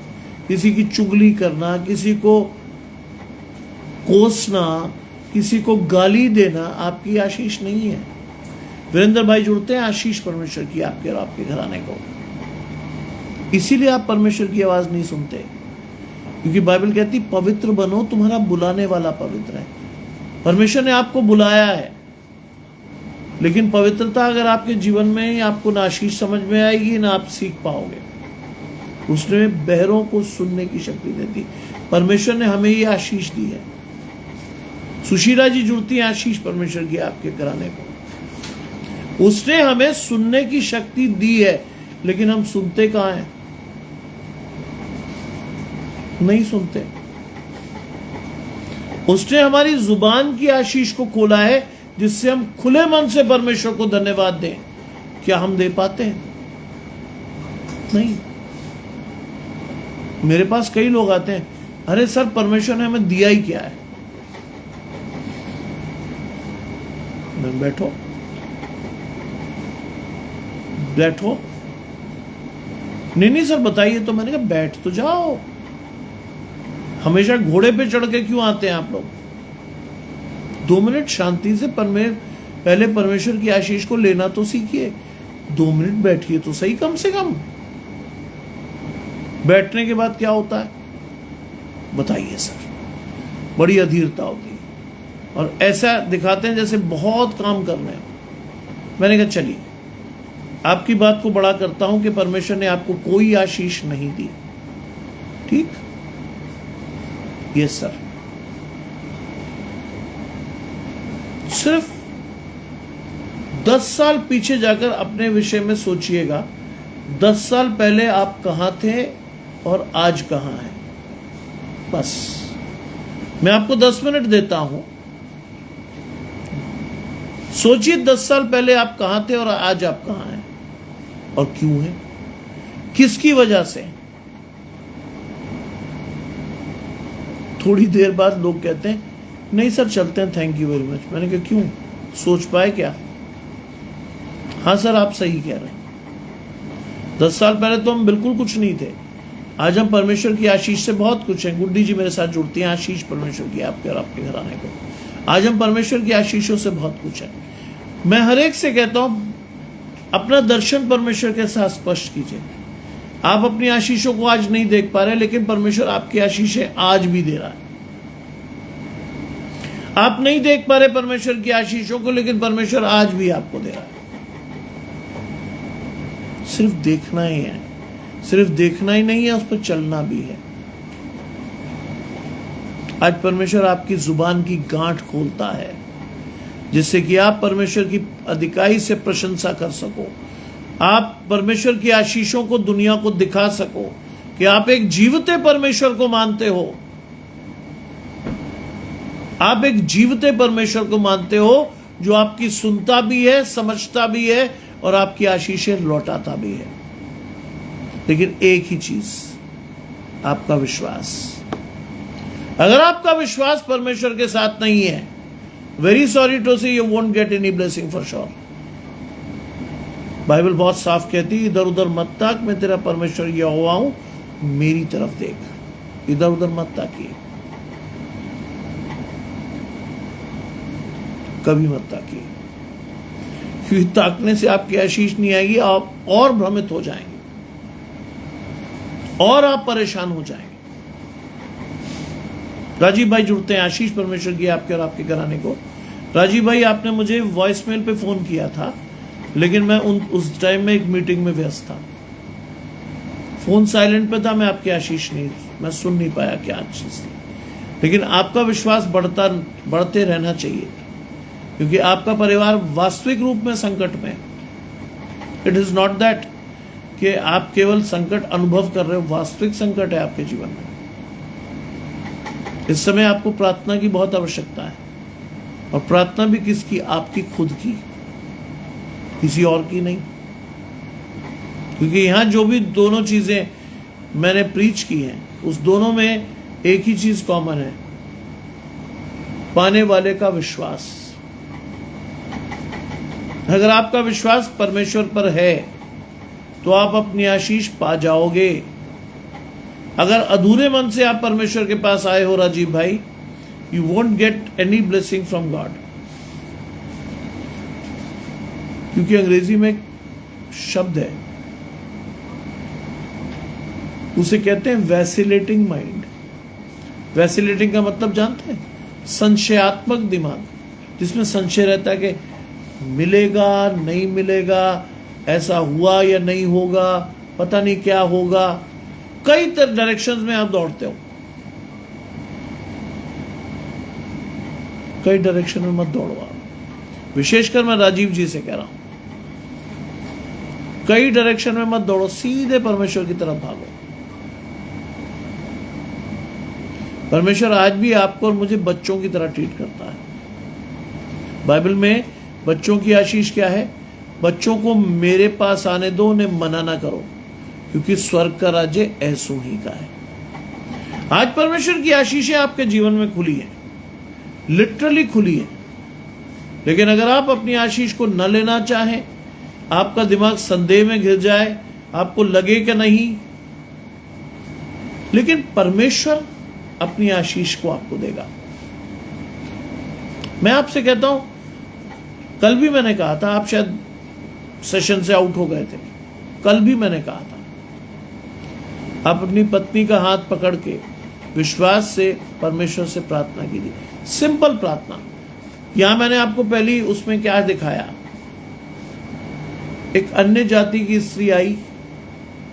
किसी की चुगली करना, किसी को कोसना, किसी को गाली देना आपकी आशीष नहीं है। वीरेंद्र भाई जुड़ते हैं आशीष परमेश्वर की आपके और आपके घराने को। इसीलिए आप परमेश्वर की आवाज नहीं सुनते, क्योंकि बाइबल कहती पवित्र बनो, तुम्हारा बुलाने वाला पवित्र है। परमेश्वर ने आपको बुलाया है, लेकिन पवित्रता अगर आपके जीवन में, आपको ना आशीष समझ में आएगी, ना आप सीख पाओगे। उसने बहरों को सुनने की शक्ति दे दी। परमेश्वर ने हमें ये आशीष दी है। सुशीला जी जुड़ती है आशीष परमेश्वर की आपके घराने को। उसने हमें सुनने की शक्ति दी है, लेकिन हम सुनते कहां हैं? नहीं सुनते। उसने हमारी जुबान की आशीष को खोला है, जिससे हम खुले मन से परमेश्वर को धन्यवाद दें। क्या हम दे पाते हैं? नहीं। मेरे पास कई लोग आते हैं, अरे सर परमेश्वर ने हमें दिया ही क्या है? बैठो बैठो। नहीं सर बताइए। तो मैंने कहा बैठ तो जाओ। हमेशा घोड़े पे चढ़ के क्यों आते हैं आप लोग? 2 मिनट शांति से पहले परमेश्वर की आशीष को लेना तो सीखिए। 2 मिनट बैठिए तो सही, कम से कम। बैठने के बाद क्या होता है बताइए सर? बड़ी अधीरता होती है और ऐसा दिखाते हैं जैसे बहुत काम कर रहे हैं। मैंने कहा चलिए आपकी बात को बड़ा करता हूं कि परमेश्वर ने आपको कोई आशीष नहीं दी। ठीक? Yes sir. सिर्फ 10 साल पीछे जाकर अपने विषय में सोचिएगा, 10 साल पहले आप कहां थे और आज कहां हैं। बस मैं आपको 10 मिनट देता हूं, सोचिए 10 साल पहले आप कहां थे और आज आप कहां हैं और क्यों हैं, किसकी वजह से। थोड़ी देर बाद लोग कहते हैं नहीं सर चलते हैं, थैंक यू वेरी मच। मैंने कहा क्यों, सोच पाए क्या? हाँ सर आप सही कह रहे हैं, 10 साल पहले तो हम बिल्कुल कुछ नहीं थे, आज हम परमेश्वर की आशीष से बहुत कुछ हैं। गुड्डी जी मेरे साथ जुड़ती हैं, आशीष परमेश्वर की आपके और आपके घराने को। आज हम परमेश्वर की आशीषों से बहुत कुछ है। मैं हर एक से कहता हूं अपना दर्शन परमेश्वर के साथ स्पष्ट कीजिए। आप अपनी आशीषों को आज नहीं देख पा रहे, लेकिन परमेश्वर आपकी आशीषें आज भी दे रहा है। आप नहीं देख पा रहे परमेश्वर की आशीषों को, लेकिन परमेश्वर आज भी आपको दे रहा है। सिर्फ देखना ही है, सिर्फ देखना ही नहीं है, उस पर चलना भी है। आज परमेश्वर आपकी जुबान की गांठ खोलता है, जिससे कि आप परमेश्वर की अधिकाई से प्रशंसा कर सको, आप परमेश्वर की आशीषों को दुनिया को दिखा सको कि आप एक जीवते परमेश्वर को मानते हो। आप एक जीवते परमेश्वर को मानते हो जो आपकी सुनता भी है, समझता भी है और आपकी आशीषें लौटाता भी है। लेकिन एक ही चीज, आपका विश्वास। अगर आपका विश्वास परमेश्वर के साथ नहीं है, वेरी सॉरी टू से, you won't get any blessing for sure. Bible बहुत साफ कहती है इधर उधर मत ताक, मैं तेरा परमेश्वर यहोवा हूं, मेरी तरफ देख। इधर उधर मत ताकिए, कभी मत ताकिए, क्योंकि ताकने से आपकी आशीष नहीं आएगी, आप और भ्रमित हो जाएंगे और आप परेशान हो जाएंगे। राजीव भाई जुड़ते हैं, आशीष परमेश्वर की आपके और आपके घराने को। राजीव भाई आपने मुझे वॉइसमेल पे फोन किया था, लेकिन मैं उस टाइम में एक मीटिंग में व्यस्त था, फोन साइलेंट पे था, मैं आपकी आशीष नहीं, मैं सुन नहीं पाया क्या चीज थी। लेकिन आपका विश्वास बढ़ते रहना चाहिए, क्योंकि आपका परिवार वास्तविक रूप में संकट में। इट इज नॉट दैट कि आप केवल संकट अनुभव कर रहे हो, वास्तविक संकट है आपके जीवन में। इस समय आपको प्रार्थना की बहुत आवश्यकता है, और प्रार्थना भी किसकी? आपकी खुद की, किसी और की नहीं। क्योंकि यहां जो भी दोनों चीजें मैंने प्रीच की हैं, उस दोनों में एक ही चीज कॉमन है, पाने वाले का विश्वास। अगर आपका विश्वास परमेश्वर पर है तो आप अपनी आशीष पा जाओगे। अगर अधूरे मन से आप परमेश्वर के पास आए हो राजीव भाई, you won't get any blessing from God. क्योंकि अंग्रेजी में एक शब्द है, उसे कहते हैं वैसिलेटिंग माइंड। वैसिलेटिंग का मतलब जानते हैं? संशयात्मक दिमाग, जिसमें संशय रहता है कि मिलेगा नहीं मिलेगा, ऐसा हुआ या नहीं होगा, पता नहीं क्या होगा। कई डायरेक्शंस में आप दौड़ते हो, कई डायरेक्शन में मत दौड़ो आप। विशेषकर मैं राजीव जी से कह रहा हूं, कई डायरेक्शन में मत दौड़ो, सीधे परमेश्वर की तरफ भागो। परमेश्वर आज भी आपको और मुझे बच्चों की तरह ट्रीट करता है। बाइबल में बच्चों की आशीष क्या है? बच्चों को मेरे पास आने दो, उन्हें मना ना करो, क्योंकि स्वर्ग का राज्य ऐसों ही का है। आज परमेश्वर की आशीषें आपके जीवन में खुली हैं, लिटरली खुली है। लेकिन अगर आप अपनी आशीष को न लेना चाहें, आपका दिमाग संदेह में घिर जाए, आपको लगे कि नहीं, लेकिन परमेश्वर अपनी आशीष को आपको देगा। मैं आपसे कहता हूं, कल भी मैंने कहा था, आप शायद सेशन से आउट हो गए थे, कल भी मैंने कहा था, आप अपनी पत्नी का हाथ पकड़ के विश्वास से परमेश्वर से प्रार्थना कीजिए। सिंपल प्रार्थना। यहां मैंने आपको पहली उसमें क्या दिखाया, एक अन्य जाति की स्त्री आई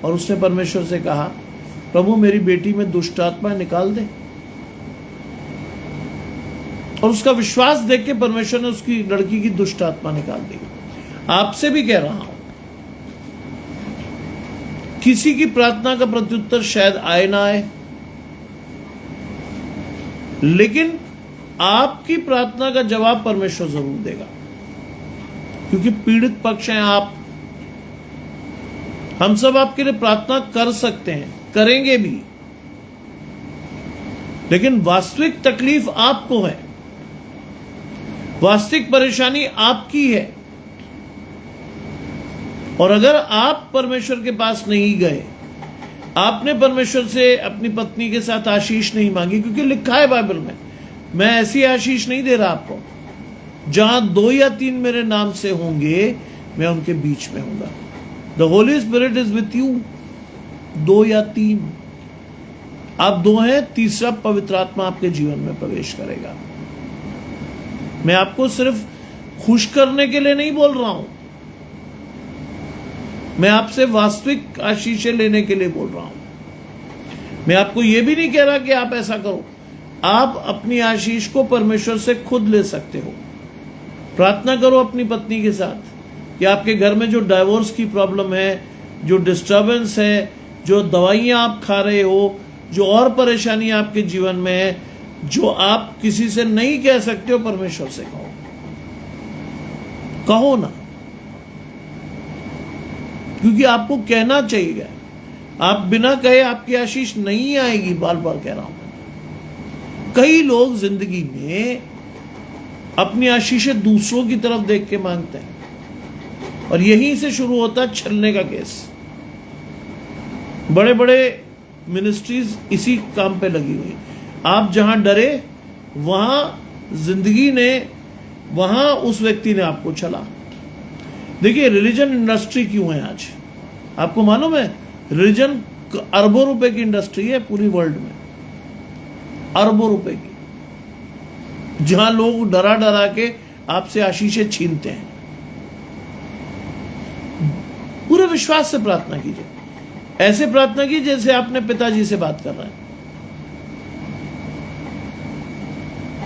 और उसने परमेश्वर से कहा, प्रभु मेरी बेटी में दुष्ट आत्मा निकाल दे। और उसका विश्वास देख के परमेश्वर ने उसकी लड़की की दुष्ट आत्मा निकाल दी। आपसे भी कह रहा हूं, किसी की प्रार्थना का प्रत्युत्तर शायद आए ना आए, लेकिन आपकी प्रार्थना का जवाब परमेश्वर जरूर देगा, क्योंकि पीड़ित पक्ष हैं आप। हम सब आपके लिए प्रार्थना कर सकते हैं, करेंगे भी, लेकिन वास्तविक तकलीफ आपको है, वास्तविक परेशानी आपकी है। और अगर आप परमेश्वर के पास नहीं गए, आपने परमेश्वर से अपनी पत्नी के साथ आशीष नहीं मांगी, क्योंकि लिखा है बाइबल में, मैं ऐसी आशीष नहीं दे रहा आपको, जहां 2 या 3 मेरे नाम से होंगे मैं उनके बीच में होऊंगा। The Holi spirit is with you. 2 या 3, आप 2 हैं, तीसरा पवित्र आत्मा आपके जीवन में प्रवेश करेगा। मैं आपको सिर्फ खुश करने के लिए नहीं बोल रहा हूं, मैं आपसे वास्तविक आशीषें लेने के लिए बोल रहा हूं। मैं आपको यह भी नहीं कह रहा कि आप ऐसा करो, आप अपनी आशीष को परमेश्वर से खुद ले सकते हो। प्रार्थना करो अपनी पत्नी के साथ कि आपके घर में जो डाइवोर्स की प्रॉब्लम है, जो डिस्टर्बेंस है, जो दवाइयां आप खा रहे हो, जो और परेशानी आपके जीवन में है, जो आप किसी से नहीं कह सकते हो, परमेश्वर से कहो। कहो ना, क्योंकि आपको कहना चाहिए। आप बिना कहे आपकी आशीष नहीं आएगी, बार बार कह रहा हूं। कई लोग जिंदगी में अपनी आशीषें दूसरों की तरफ देख के मांगते हैं, और यहीं से शुरू होता है छलने का केस। बड़े बड़े मिनिस्ट्रीज इसी काम पे लगी हुई। आप जहां डरे, वहां जिंदगी ने, वहां उस व्यक्ति ने आपको छला। देखिए, रिलीजन इंडस्ट्री क्यों है आज, आपको मालूम है? रिलीजन अरबों रुपए की इंडस्ट्री है पूरी वर्ल्ड में, अरबों रुपए की, जहां लोग डरा डरा के आपसे आशीषें छीनते हैं। पूरे विश्वास से प्रार्थना कीजिए, ऐसे प्रार्थना कीजिए जैसे आपने पिताजी से बात कर रहे हैं।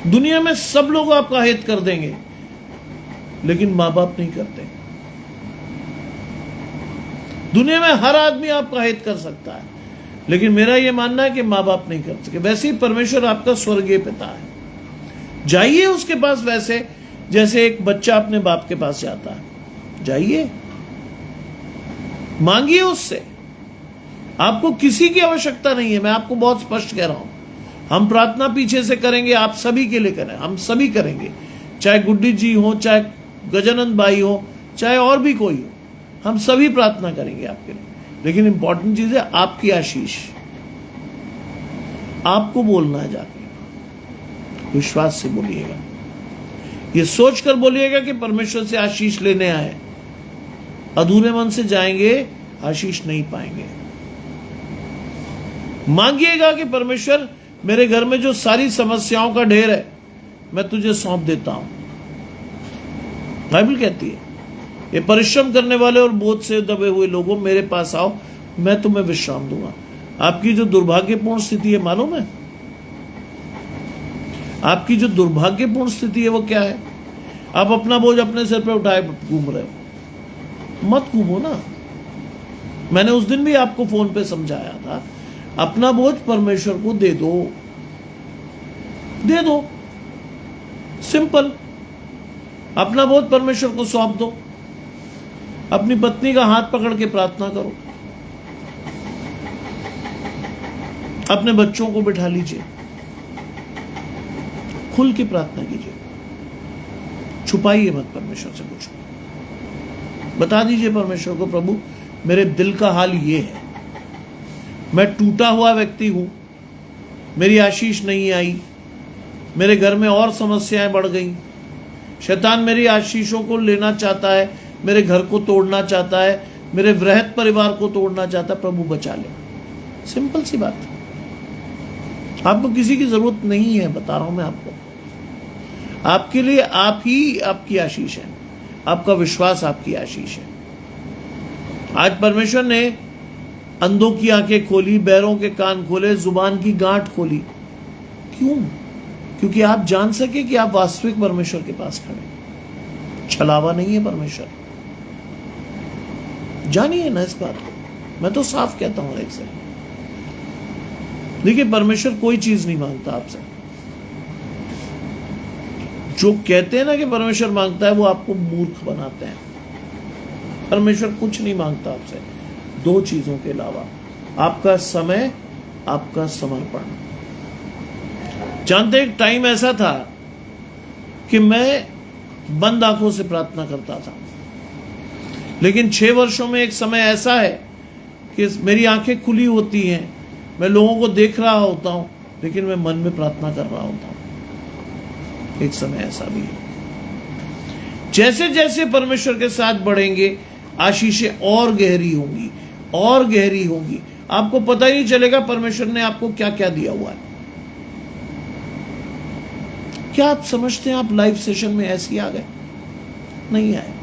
दुनिया में सब लोग आपका हित कर देंगे, लेकिन मां बाप नहीं करते। दुनिया में हर आदमी आपका हित कर सकता है, लेकिन मेरा यह मानना है कि मां बाप नहीं कर सके। वैसे ही परमेश्वर आपका स्वर्गीय पिता है, जाइए उसके पास वैसे जैसे एक बच्चा अपने बाप के पास जाता है। जाइए, मांगिए उससे, आपको किसी की आवश्यकता नहीं है। मैं आपको बहुत स्पष्ट कह रहा हूं, हम प्रार्थना पीछे से करेंगे, आप सभी के लिए करें, हम सभी करेंगे, चाहे गुड्डी जी हो, चाहे गजानंद भाई हो, चाहे और भी कोई हो, हम सभी प्रार्थना करेंगे आपके लिए। लेकिन इंपॉर्टेंट चीज है आपकी आशीष, आपको बोलना है, जाके विश्वास से बोलिएगा, ये सोचकर बोलिएगा कि परमेश्वर से आशीष लेने आए। अधूरे मन से जाएंगे, आशीष नहीं पाएंगे। मांगिएगा कि परमेश्वर, मेरे घर में जो सारी समस्याओं का ढेर है, मैं तुझे सौंप देता हूं। बाइबल कहती है, ये परिश्रम करने वाले और बोझ से दबे हुए लोगों, मेरे पास आओ, मैं तुम्हें विश्राम दूंगा। आपकी जो दुर्भाग्यपूर्ण स्थिति है, मालूम है आपकी जो दुर्भाग्यपूर्ण स्थिति है वो क्या है? आप अपना बोझ अपने सिर पे उठाए घूम रहे हो। मत घूमो ना। मैंने उस दिन भी आपको फोन पे समझाया था, अपना बोझ परमेश्वर को दे दो, दे दो, सिंपल। अपना बोझ परमेश्वर को सौंप दो, अपनी पत्नी का हाथ पकड़ के प्रार्थना करो, अपने बच्चों को बिठा लीजिए, खुल के प्रार्थना कीजिए, छुपाइए मत परमेश्वर से कुछ। बता दीजिए परमेश्वर को, प्रभु मेरे दिल का हाल ये है, मैं टूटा हुआ व्यक्ति हूं, मेरी आशीष नहीं आई, मेरे घर में और समस्याएं बढ़ गई, शैतान मेरी आशीषों को लेना चाहता है, मेरे घर को तोड़ना चाहता है, मेरे वृहत परिवार को तोड़ना चाहता है, प्रभु बचा ले। सिंपल सी बात। आपको किसी की जरूरत नहीं है, बता रहा हूं मैं आपको। आपके लिए आप ही आपकी आशीष है, आपका विश्वास आपकी आशीष है। आज परमेश्वर ने अंधों की आंखें खोली, बहरों के कान खोले, जुबान की गांठ खोली। क्यों? क्योंकि आप जान सके कि आप वास्तविक परमेश्वर के पास खड़े, छलावा नहीं है परमेश्वर। जानिए ना इस बात को, मैं तो साफ कहता हूं एक से। देखिए, परमेश्वर कोई चीज नहीं मांगता आपसे। जो कहते हैं ना कि परमेश्वर मांगता है, वो आपको मूर्ख बनाते हैं। परमेश्वर कुछ नहीं मांगता आपसे, दो चीजों के अलावा, आपका समय, आपका समर्पण। जानते, एक टाइम ऐसा था कि मैं बंद आंखों से प्रार्थना करता था, लेकिन 6 वर्षों में एक समय ऐसा है कि मेरी आंखें खुली होती हैं, मैं लोगों को देख रहा होता हूं, लेकिन मैं मन में प्रार्थना कर रहा होता हूं। एक समय ऐसा भी है। जैसे जैसे परमेश्वर के साथ बढ़ेंगे, आशीषें और गहरी होंगी और गहरी होंगी। आपको पता ही नहीं चलेगा परमेश्वर ने आपको क्या क्या दिया हुआ है। क्या आप समझते हैं आप लाइव सेशन में ऐसे ही आ गए? नहीं आए।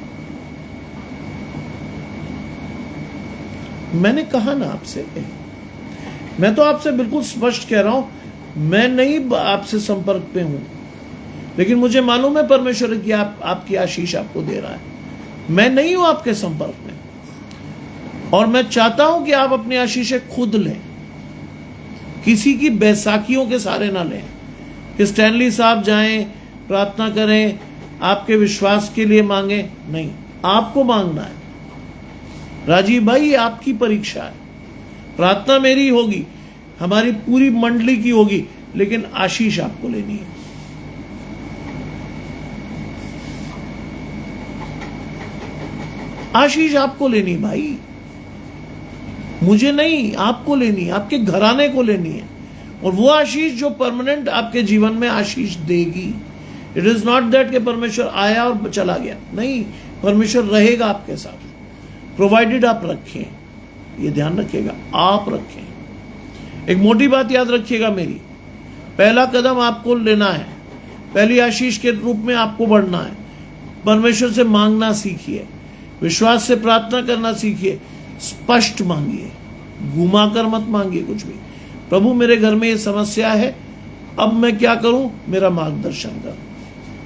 मैंने कहा ना आपसे, मैं तो आपसे बिल्कुल स्पष्ट कह रहा हूं, मैं नहीं आपसे संपर्क पे हूं, लेकिन मुझे मालूम है परमेश्वर की आपकी आशीष आपको दे रहा है। मैं नहीं हूं आपके संपर्क में, और मैं चाहता हूं कि आप अपनी आशीषें खुद लें, किसी की बैसाखियों के सहारे ना लें कि स्टैनली साहब जाएं, प्रार्थना करें, आपके विश्वास के लिए मांगे। नहीं, आपको मांगना है। राजीव भाई, ये आपकी परीक्षा है। प्रार्थना मेरी होगी, हमारी पूरी मंडली की होगी, लेकिन आशीष आपको लेनी है। आशीष आपको लेनी भाई, मुझे नहीं, आपको लेनी, आपके घराने को लेनी है। और वो आशीष जो परमानेंट आपके जीवन में आशीष देगी। इट इज नॉट दैट कि परमेश्वर आया और चला गया, नहीं, परमेश्वर रहेगा आपके साथ, प्रोवाइडेड आप रखें। ये ध्यान रखिएगा, आप रखें। एक मोटी बात याद रखिएगा मेरी, पहला कदम आपको लेना है, पहली आशीष के रूप में आपको बढ़ना है। परमेश्वर से मांगना सीखिए, विश्वास से प्रार्थना करना सीखिए, स्पष्ट मांगिए, घुमाकर मत मांगिए कुछ भी। प्रभु, मेरे घर में ये समस्या है, अब मैं क्या करूं, मेरा मार्गदर्शन कर।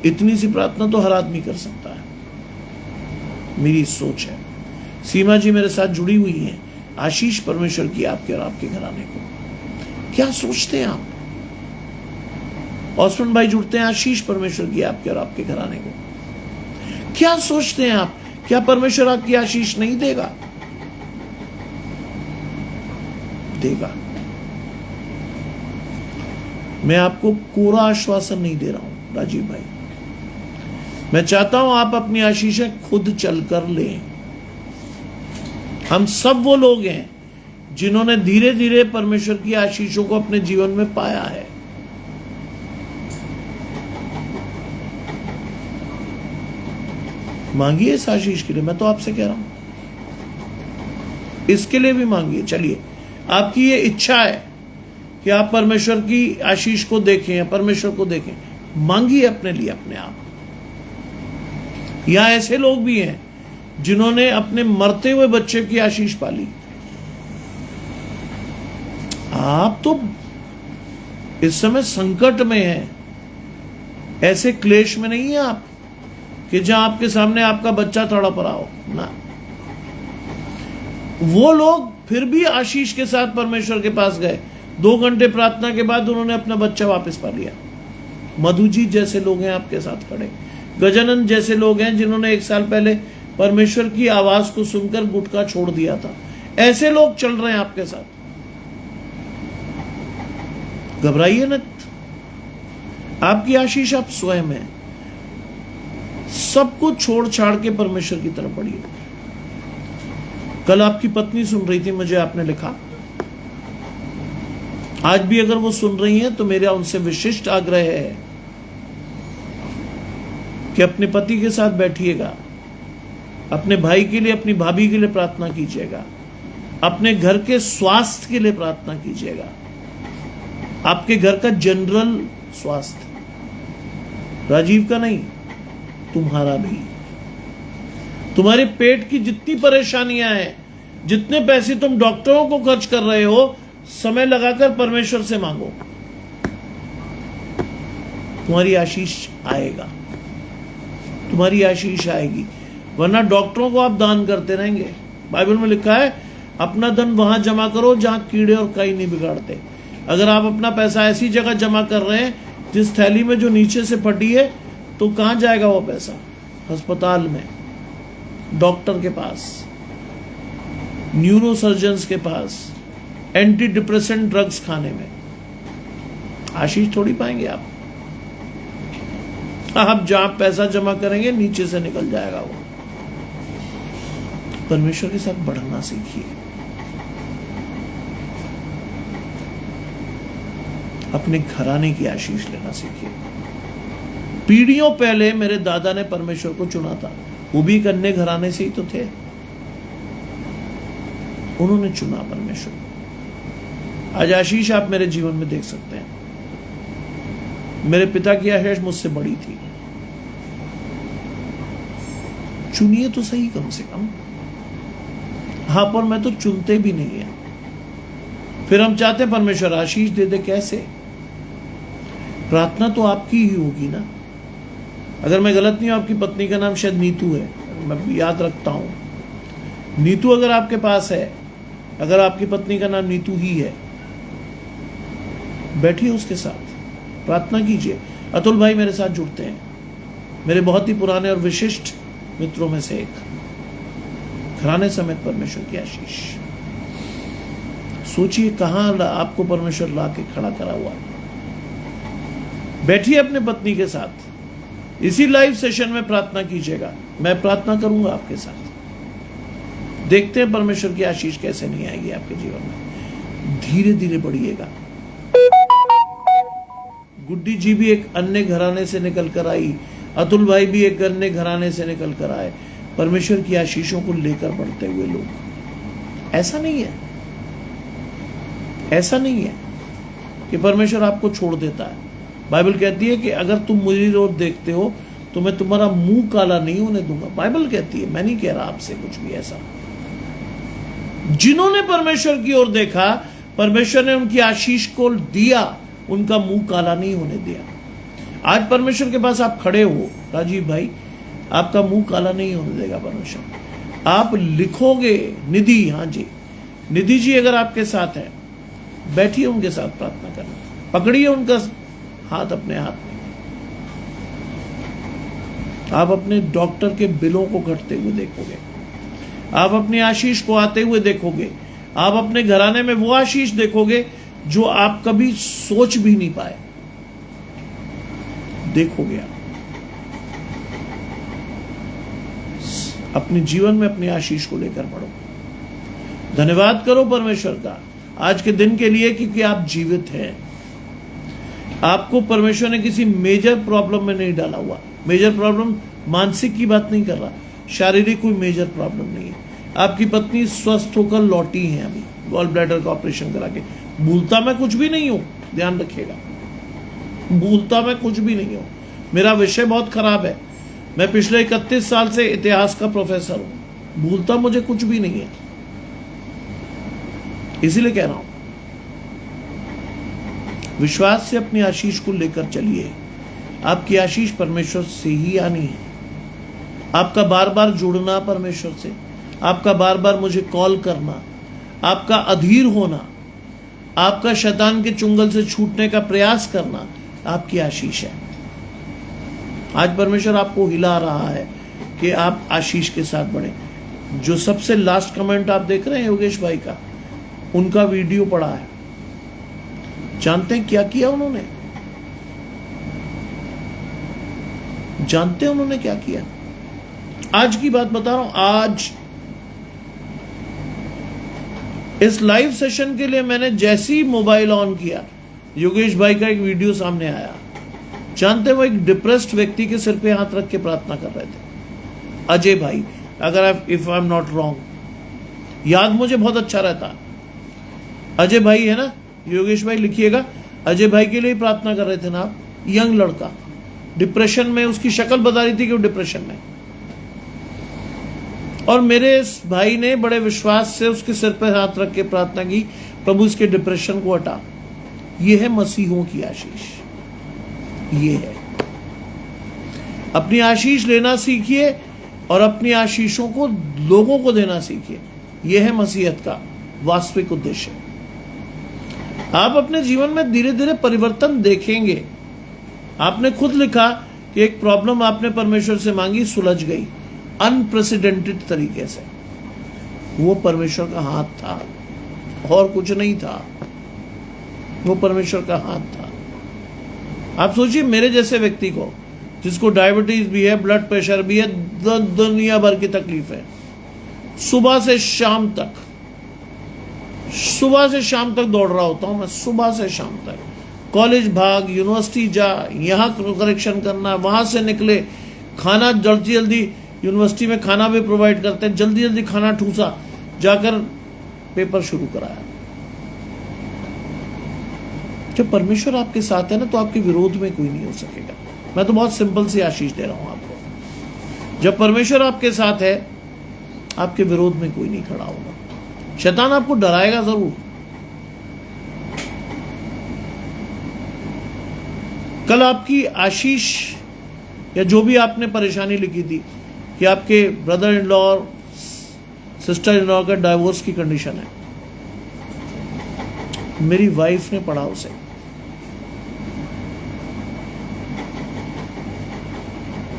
इतनी सी प्रार्थना तो हर आदमी कर सकता है, मेरी सोच है। सीमा जी मेरे साथ जुड़ी हुई हैं, आशीष परमेश्वर की आपके और आपके घराने को। क्या सोचते हैं आप? ऑस्मन भाई जुड़ते हैं, आशीष परमेश्वर की आपके और आपके घराने को। क्या सोचते हैं आप? क्या परमेश्वर आपकी आशीष नहीं देगा? देगा। मैं आपको कोरा आश्वासन नहीं दे रहा हूं राजीव भाई, मैं चाहता हूं आप अपनी आशीषें खुद चलकर लें। हम सब वो लोग हैं जिन्होंने धीरे धीरे परमेश्वर की आशीषों को अपने जीवन में पाया है। मांगिए इस आशीष के लिए, मैं तो आपसे कह रहा हूं, इसके लिए भी मांगिए। चलिए, आपकी ये इच्छा है कि आप परमेश्वर की आशीष को देखें या परमेश्वर को देखें, मांगिए अपने लिए, अपने आप। यहां ऐसे लोग भी हैं जिन्होंने अपने मरते हुए बच्चे की आशीष पाली। आप तो इस समय संकट में हैं, ऐसे क्लेश में नहीं है आप कि जहां आपके सामने आपका बच्चा तड़प रहा हो ना। वो लोग फिर भी आशीष के साथ परमेश्वर के पास गए, 2 घंटे प्रार्थना के बाद उन्होंने अपना बच्चा वापस पा लिया। मधु जी जैसे लोग हैं आपके साथ खड़े, गजानंद जैसे लोग हैं जिन्होंने 1 साल पहले परमेश्वर की आवाज को सुनकर गुटखा छोड़ दिया था। ऐसे लोग चल रहे हैं आपके साथ। घबराइए न, आपकी आशीष आप स्वयं है। सब कुछ छोड़ छाड़ के परमेश्वर की तरफ बढ़िए। कल आपकी पत्नी सुन रही थी, मुझे आपने लिखा, आज भी अगर वो सुन रही हैं तो मेरा उनसे विशिष्ट आग्रह है कि अपने पति के साथ बैठिएगा, अपने भाई के लिए, अपनी भाभी के लिए प्रार्थना कीजिएगा, अपने घर के स्वास्थ्य के लिए प्रार्थना कीजिएगा, आपके घर का जनरल स्वास्थ्य, राजीव का नहीं, तुम्हारा भी। तुम्हारे पेट की जितनी परेशानियां हैं जितने पैसे तुम डॉक्टरों को खर्च कर रहे हो, समय लगाकर परमेश्वर से मांगो, तुम्हारी आशीष आएगा, तुम्हारी आशीष आएगी। वरना डॉक्टरों को आप दान करते रहेंगे। बाइबल में लिखा है अपना धन वहां जमा करो जहां कीड़े और काई नहीं बिगाड़ते। अगर आप अपना पैसा ऐसी जगह जमा कर रहे हैं जिस थैली में जो नीचे से फटी है, तो कहां जाएगा वो पैसा? अस्पताल में, डॉक्टर के पास, न्यूरोसर्जन्स के पास, एंटी डिप्रेसेंट ड्रग्स खाने में। आशीष थोड़ी पाएंगे आप जहां पैसा जमा करेंगे नीचे से निकल जाएगा वो। परमेश्वर के साथ बढ़ना सीखिए, अपने घराने की आशीष लेना सीखिए। पीढ़ियों पहले मेरे दादा ने परमेश्वर को चुना था, वो भी एक अन्य घराने से ही तो थे, उन्होंने चुना परमेश्वर को। आज आशीष आप मेरे जीवन में देख सकते हैं। मेरे पिता की आशीष मुझसे बड़ी थी। चुनिए तो सही कम से कम। हाँ, पर मैं तो चुनते भी नहीं है। फिर हम चाहते हैं परमेश्वर आशीष दे दे। कैसे? प्रार्थना तो आपकी ही होगी ना। अगर मैं गलत नहीं हूं, आपकी पत्नी का नाम शायद नीतू है, मैं याद रखता हूं। नीतू अगर आपके पास है, अगर आपकी पत्नी का नाम नीतू ही है, बैठिए उसके साथ, प्रार्थना कीजिए। अतुल भाई मेरे साथ जुड़ते हैं, मेरे बहुत ही पुराने और विशिष्ट मित्रों में से एक। घराने समेत परमेश्वर की आशीष। सोचिए कहां आपको परमेश्वर ला के खड़ा करा हुआ। बैठिए अपने पत्नी के साथ, इसी लाइव सेशन में प्रार्थना कीजिएगा। मैं प्रार्थना करूंगा आपके साथ। देखते हैं परमेश्वर की आशीष कैसे नहीं आएगी आपके जीवन में। धीरे धीरे बढ़िएगा। गुड्डी जी भी एक अन्य घराने से निकल कर आई, अतुल भाई भी एक अन्य घराने से निकल कर आए, परमेश्वर की आशीषों को लेकर बढ़ते हुए लोग। ऐसा नहीं है, ऐसा नहीं है कि परमेश्वर आपको छोड़ देता है। बाइबल कहती है कि अगर तुम मुझे रोज देखते हो तो मैं तुम्हारा मुंह काला नहीं होने दूंगा। बाइबल कहती है, मैं नहीं कह रहा आपसे कुछ भी ऐसा। जिन्होंने परमेश्वर की ओर देखा, परमेश्वर ने उनकी आशीष को दिया, उनका मुंह काला नहीं होने दिया। आज परमेश्वर के पास आप खड़े हो राजीव भाई, आपका मुंह काला नहीं होने देगा परमेश्वर। आप लिखोगे निधि, हाँ जी निधि जी अगर आपके साथ है, बैठिए उनके साथ प्रार्थना करना, पकड़िए उनका हाथ अपने हाथ में। आप अपने डॉक्टर के बिलों को घटते हुए देखोगे, आप अपनी आशीष को आते हुए देखोगे, आप अपने घराने में वो आशीष देखोगे जो आप कभी सोच भी नहीं पाए। देखोगे आप अपने जीवन में अपनी आशीष को लेकर बढ़ो। धन्यवाद करो परमेश्वर का आज के दिन के लिए, क्योंकि आप जीवित हैं। आपको परमेश्वर ने किसी मेजर प्रॉब्लम में नहीं डाला हुआ। मेजर प्रॉब्लम मानसिक की बात नहीं कर रहा, शारीरिक कोई मेजर प्रॉब्लम नहीं है। आपकी पत्नी स्वस्थ होकर लौटी है अभी, गॉल ब्लैडर का ऑपरेशन करा के। भूलता मैं कुछ भी नहीं हूं, ध्यान रखिएगा, भूलता मैं कुछ भी नहीं हूं। मेरा विषय बहुत खराब है, मैं पिछले 31 साल से इतिहास का प्रोफेसर हूं, भूलता मुझे कुछ भी नहीं है। इसीलिए कह रहा हूं, विश्वास से अपनी आशीष को लेकर चलिए। आपकी आशीष परमेश्वर से ही आनी है। आपका बार बार जुड़ना परमेश्वर से, आपका बार बार मुझे कॉल करना, आपका अधीर होना, आपका शैतान के चुंगल से छूटने का प्रयास करना आपकी आशीष है। आज परमेश्वर आपको हिला रहा है कि आप आशीष के साथ बढ़े। जो सबसे लास्ट कमेंट आप देख रहे हैं योगेश भाई का, उनका वीडियो पड़ा है। जानते हैं क्या किया उन्होंने? जानते हैं उन्होंने क्या किया? आज की बात बता रहा हूं। आज इस लाइव सेशन के लिए मैंने जैसे ही मोबाइल ऑन किया, योगेश भाई का एक वीडियो सामने आया। जानते वो एक डिप्रेस्ड व्यक्ति के सिर पे हाथ रख के प्रार्थना कर रहे थे। अजय भाई, अगर if I am not wrong, याद मुझे बहुत अच्छा रहता। अजय भाई है ना, योगेश भाई लिखिएगा। अजय भाई के लिए प्रार्थना कर रहे थे ना आप। यंग लड़का डिप्रेशन में, उसकी शक्ल बता रही थी कि वो डिप्रेशन में, और मेरे इस भाई ने बड़े विश्वास से उसके सिर पर हाथ रख के प्रार्थना की, प्रभु इसके डिप्रेशन को हटा। ये है मसीहों की आशीष। ये है, अपनी आशीष लेना सीखिए और अपनी आशीषों को लोगों को देना सीखिए। यह है मसीहत का वास्तविक उद्देश्य। आप अपने जीवन में धीरे धीरे परिवर्तन देखेंगे। आपने खुद लिखा कि एक प्रॉब्लम आपने परमेश्वर से मांगी, सुलझ गई अनप्रेसिडेंटेड तरीके से। वो परमेश्वर का हाथ था और कुछ नहीं था, वो परमेश्वर का हाथ था। आप सोचिए, मेरे जैसे व्यक्ति को जिसको डायबिटीज भी है, ब्लड प्रेशर भी है, दुनिया भर की तकलीफ है, सुबह से शाम तक दौड़ रहा होता हूं मैं। सुबह से शाम तक कॉलेज भाग, यूनिवर्सिटी जा, यहां करेक्शन करना, वहां से निकले, खाना जल्दी जल्दी, यूनिवर्सिटी में खाना भी प्रोवाइड करते हैं, जल्दी जल्दी खाना ठूसा, जाकर पेपर शुरू कराया। जब परमेश्वर आपके साथ है ना, तो आपके विरोध में कोई नहीं हो सकेगा। मैं तो बहुत सिंपल सी आशीष दे रहा हूं आपको। जब परमेश्वर आपके साथ है, आपके विरोध में कोई नहीं खड़ा होगा। शैतान आपको डराएगा जरूर। कल आपकी आशीष या जो भी आपने परेशानी लिखी थी कि आपके ब्रदर इन लॉ और सिस्टर इन लॉ का डाइवोर्स की कंडीशन है, मेरी वाइफ ने पढ़ा उसे।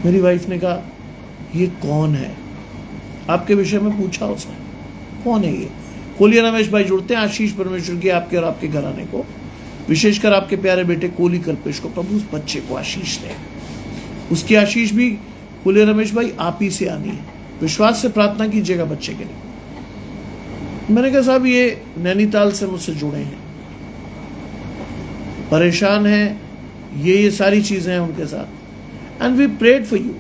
मेरी वाइफ ने कहा, ये कौन है? आपके विषय में पूछा उसने, कौन है ये? कोलिया रमेश भाई जुड़ते हैं। आशीष परमेश्वर की आपके और आपके घराने को, विशेषकर आपके प्यारे बेटे कोली कल्पेश को, प्रभु उस बच्चे को आशीष दे। उसकी आशीष भी कोलिया रमेश भाई आप ही से आनी है। विश्वास से प्रार्थना कीजिएगा बच्चे के लिए। मैंने कहा साहब, ये नैनीताल से मुझसे जुड़े हैं, परेशान हैं, ये सारी चीजें हैं उनके साथ, and we prayed for you.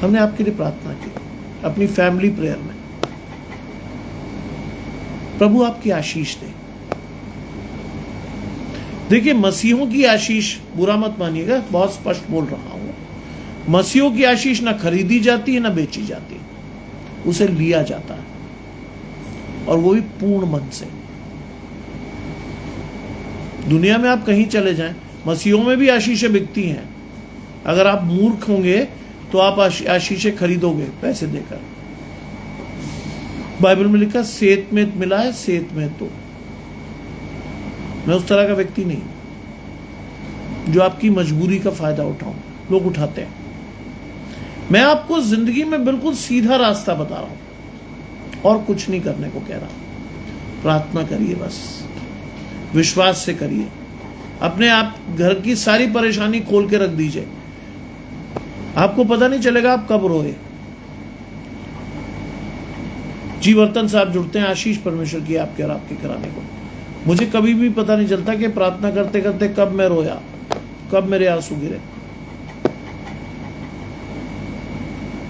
हमने आपके लिए प्रार्थना की अपनी फैमिली प्रेयर में। प्रभु आपकी आशीष दे। देखिए, मसीहों की आशीष, बुरा मत मानिएगा, बहुत स्पष्ट बोल रहा हूं, मसीहों की आशीष ना खरीदी जाती है ना बेची जाती है, उसे लिया जाता है, और वो भी पूर्ण मन से। दुनिया में आप कहीं चले जाएं, मसीहों में भी आशीषें बिकती हैं। अगर आप मूर्ख होंगे तो आप आशीषें खरीदोगे पैसे देकर। बाइबल में लिखा, सेत में मिला है, सेत में तो। मैं उस तरह का व्यक्ति नहीं जो आपकी मजबूरी का फायदा उठाऊं। लोग उठाते हैं। मैं आपको जिंदगी में बिल्कुल सीधा रास्ता बता रहा हूं और कुछ नहीं करने को कह रहा। प्रार्थना करिए, बस विश्वास से करिए। अपने आप घर की सारी परेशानी खोल के रख दीजिए, आपको पता नहीं चलेगा आप कब रोए। जीवर्तन साहब जुड़ते हैं। आशीष परमेश्वर की आपके और आपके घराने को। मुझे कभी भी पता नहीं चलता कि प्रार्थना करते करते कब मैं रोया, कब मेरे आंसू गिरे।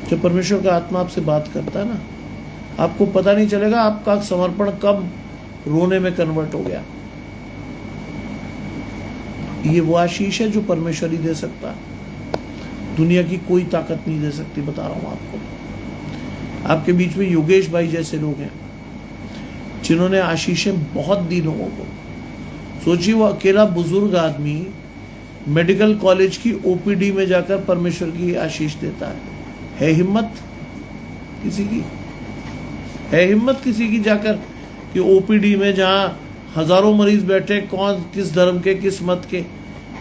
जब परमेश्वर का आत्मा आपसे बात करता है ना, आपको पता नहीं चलेगा आपका समर्पण कब रोने में कन्वर्ट हो गया। ये वो आशीष है जो परमेश्वर ही दे सकता है, दुनिया की कोई ताकत नहीं दे सकती। बता रहा हूं आपको। आपके बीच में योगेश भाई जैसे लोग हैं जिन्होंने आशीषें बहुत दी लोगों को। सोचिए, वो अकेला बुजुर्ग आदमी मेडिकल कॉलेज की ओपीडी में जाकर परमेश्वर की आशीष देता है हिम्मत किसी की? है हिम्मत किसी की जाकर कि ओपीडी में जहां हजारों मरीज बैठे, कौन किस धर्म के किस मत के,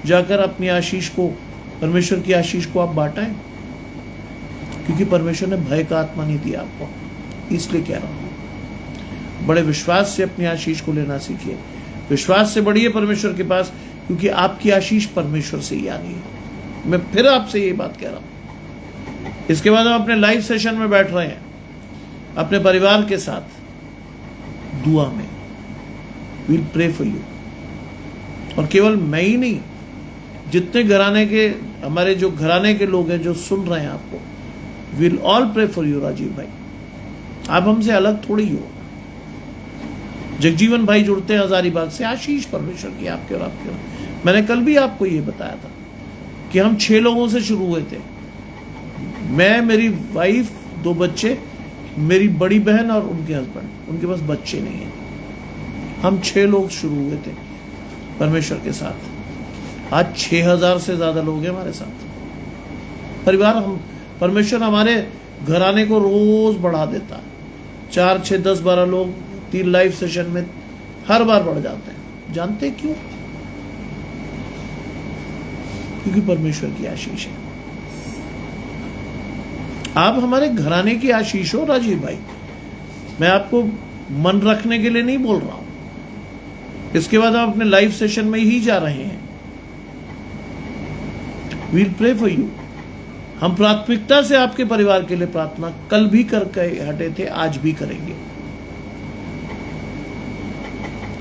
जाकर अपनी आशीष को, परमेश्वर की आशीष को आप बांटें? क्योंकि परमेश्वर ने भय का आत्मा नहीं दिया आपको। इसलिए कह रहा हूं, बड़े विश्वास से अपनी आशीष को लेना सीखिए। विश्वास से बढ़िए परमेश्वर के पास, क्योंकि आपकी आशीष परमेश्वर से ही आनी है। मैं फिर आपसे ये बात कह रहा हूं। इसके बाद हम अपने लाइव सेशन में बैठ रहे हैं अपने परिवार के साथ दुआ में। Will pray for you. और केवल मैं ही नहीं, जितने घराने के, हमारे जो घराने के लोग हैं जो सुन रहे हैं आपको, will all pray for you. Rajiv भाई, आप हमसे अलग थोड़ी हो। जगजीवन भाई जुड़ते हैं हजारीबाग से। आशीष परमेश्वर की आपके और आपके। मैंने कल भी आपको ये बताया था कि हम 6 लोगों से शुरू हुए थे। मैं, मेरी वाइफ, 2 बच्चे, मेरी बड़ी बहन और उनके हस्बैंड, उनके पास बच्चे नहीं हैं। हम 6 लोग शुरू हुए थे परमेश्वर के साथ। आज 6000 से ज्यादा लोग हैं हमारे साथ परिवार। हम परमेश्वर हमारे घराने को रोज बढ़ा देता है। 4, 6, 10, 12 लोग 3 लाइव सेशन में हर बार बढ़ जाते हैं। जानते क्यों? क्योंकि परमेश्वर की आशीष है। आप हमारे घराने की आशीष हो राजीव भाई। मैं आपको मन रखने के लिए नहीं बोल रहा हूं। इसके बाद आप अपने लाइव सेशन में ही जा रहे हैं। We'll pray for you. हम प्राथमिकता से आपके परिवार के लिए प्रार्थना कल भी करके हटे थे, आज भी करेंगे।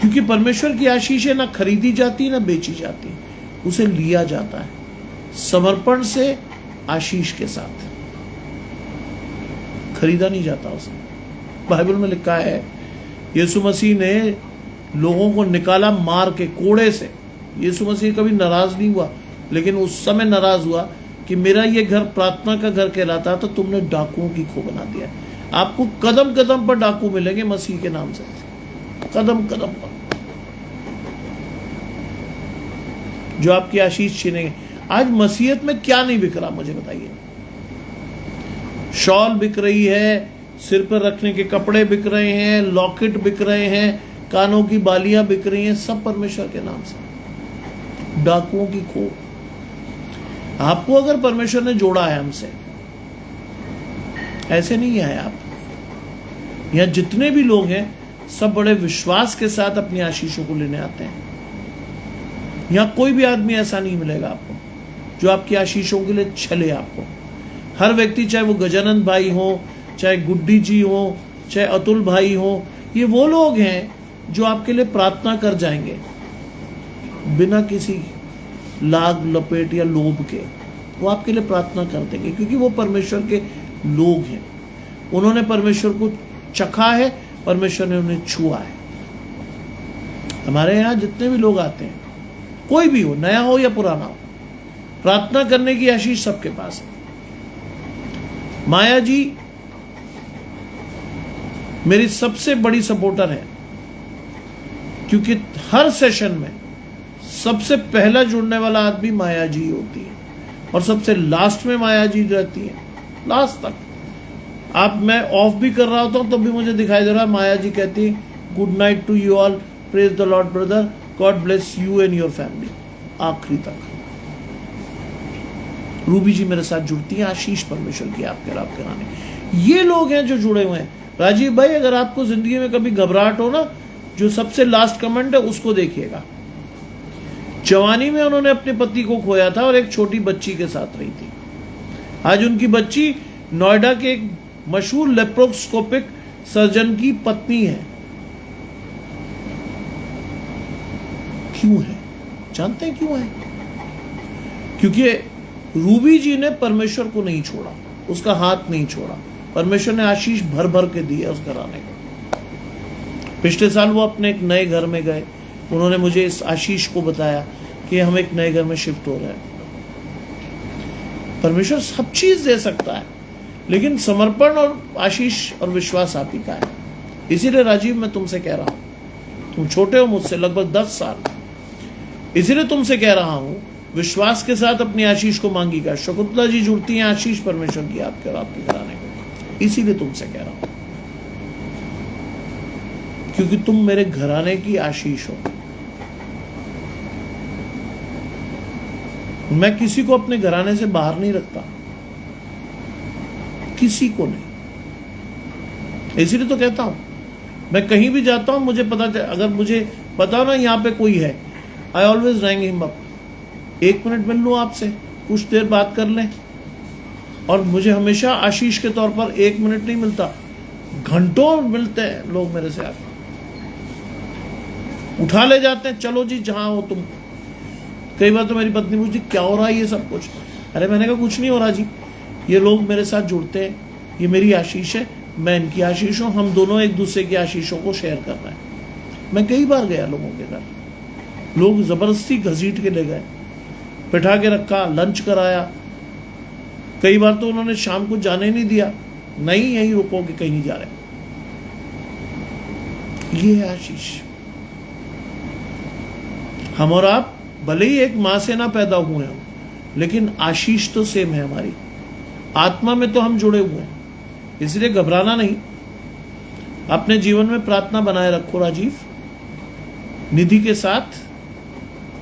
क्योंकि परमेश्वर की आशीष है ना खरीदी जाती ना बेची जाती, उसे लिया जाता है समर्पण से, आशीष के साथ। खरीदा नहीं जाता उसे। बाइबल में लिखा है यीशु मसीह ने लोगों को निकाला मार के, कोड़े से। यीशु मसीह कभी नाराज नहीं हुआ, लेकिन उस समय नाराज हुआ कि मेरा ये घर प्रार्थना का घर कहलाता, तो तुमने डाकुओं की खो बना दिया। आपको कदम कदम पर डाकू मिलेंगे मसीह के नाम से, कदम कदम पर, जो आपकी आशीष छीनेंगे। आज मसीहत में क्या नहीं बिक रहा मुझे बताइए? शॉल बिक रही है, सिर पर रखने के कपड़े बिक रहे हैं, लॉकेट बिक रहे हैं, कानों की बालियां बिक रही हैं, सब परमेश्वर के नाम से। डाकुओं की खो। आपको अगर परमेश्वर ने जोड़ा है हमसे, ऐसे नहीं आए आप। यहां जितने भी लोग हैं सब बड़े विश्वास के साथ अपनी आशीषों को लेने आते हैं। यहां कोई भी आदमी ऐसा नहीं मिलेगा आपको जो आपकी आशीषों के लिए छले आपको। हर व्यक्ति, चाहे वो गजानंद भाई हो, चाहे गुड्डी जी हो, चाहे अतुल भाई हो, ये वो लोग हैं जो आपके लिए प्रार्थना कर जाएंगे बिना किसी लाग लपेट या लोभ के। वो आपके लिए प्रार्थना कर देंगे क्योंकि वो परमेश्वर के लोग हैं। उन्होंने परमेश्वर को चखा है, परमेश्वर ने उन्हें छुआ है। हमारे यहाँ जितने भी लोग आते हैं, कोई भी हो, नया हो या पुराना हो, प्रार्थना करने की आशीष सबके पास है। माया जी मेरी सबसे बड़ी सपोर्टर है, क्योंकि हर सेशन में सबसे पहला जुड़ने वाला आदमी माया जी होती है और सबसे लास्ट में माया जी रहती है, लास्ट तक। आप, मैं ऑफ भी कर रहा होता हूं तब भी मुझे दिखाई दे रहा है माया जी कहती है good night to you all, praise the lord brother, god bless you and your family, आखिरी तक। रूबी जी मेरे साथ जुड़ती हैं, आशीष परमेश्वर की आपके राब कराने। ये लोग हैं जो जुड़े हुए हैं। राजीव भाई, अगर आपको जिंदगी में कभी घबराहट हो ना, जो सबसे लास्ट कमेंट है उसको देखिएगा। जवानी में उन्होंने अपने पति को खोया था और एक छोटी बच्ची के साथ रही थी। आज उनकी बच्ची नोएडा के एक मशहूर लेप्रोस्कोपिक सर्जन की पत्नी है। क्यों है? जानते हैं क्यों है? क्योंकि रूबी जी ने परमेश्वर को नहीं छोड़ा, उसका हाथ नहीं छोड़ा। परमेश्वर ने आशीष भर भर के दी है उस घराने को। पिछले साल वो अपने एक नए घर में गए, उन्होंने मुझे इस आशीष को बताया कि हम एक नए घर में शिफ्ट हो रहे हैं। परमेश्वर सब चीज दे सकता है, लेकिन समर्पण और आशीष और विश्वास आप ही का है। इसीलिए राजीव, मैं तुमसे कह रहा हूं, तुम छोटे हो मुझसे लगभग 10 साल, इसीलिए तुमसे कह रहा हूं विश्वास के साथ अपनी आशीष को मांगीगा। शकुंतला जी जुड़ती हैं आशीष परमेश्वर की आपके और आपके घराने को, इसीलिए तुमसे कह रहा हूं, क्योंकि तुम मेरे घराने की आशीष हो। मैं किसी को अपने घराने से बाहर नहीं रखता, किसी को नहीं। इसीलिए तो कहता हूं, मैं कहीं भी जाता हूं, मुझे पता, अगर मुझे पता ना यहाँ पे कोई है, I always rang him up. 1 minute मिल लूं आपसे, कुछ देर बात कर लें। और मुझे हमेशा आशीष के तौर पर 1 मिनट नहीं मिलता, घंटों मिलते हैं लोग मेरे से आके, उठा ले जाते हैं, चलो जी जहां हो तुम। कई बार तो मेरी पत्नी पूछती क्या हो रहा है ये सब कुछ। अरे मैंने कहा कुछ नहीं हो रहा जी, ये लोग मेरे साथ जुड़ते हैं, ये मेरी आशीष है, मैं इनकी आशीष हूं, हम दोनों एक दूसरे की आशीषों को शेयर कर रहे हैं। मैं कई बार गया लोगों के घर, लोग जबरदस्ती घसीट के ले गए, बिठा के रखा, लंच कराया, कई बार तो उन्होंने शाम को जाने नहीं दिया, नहीं यहीं रुकोगे, कहीं नहीं जा रहे। ये है आशीष। हम और आप भले ही एक मां से ना पैदा हुए हों, लेकिन आशीष तो सेम है हमारी। आत्मा में तो हम जुड़े हुए हैं, इसलिए घबराना नहीं। अपने जीवन में प्रार्थना बनाए रखो राजीव, निधि के साथ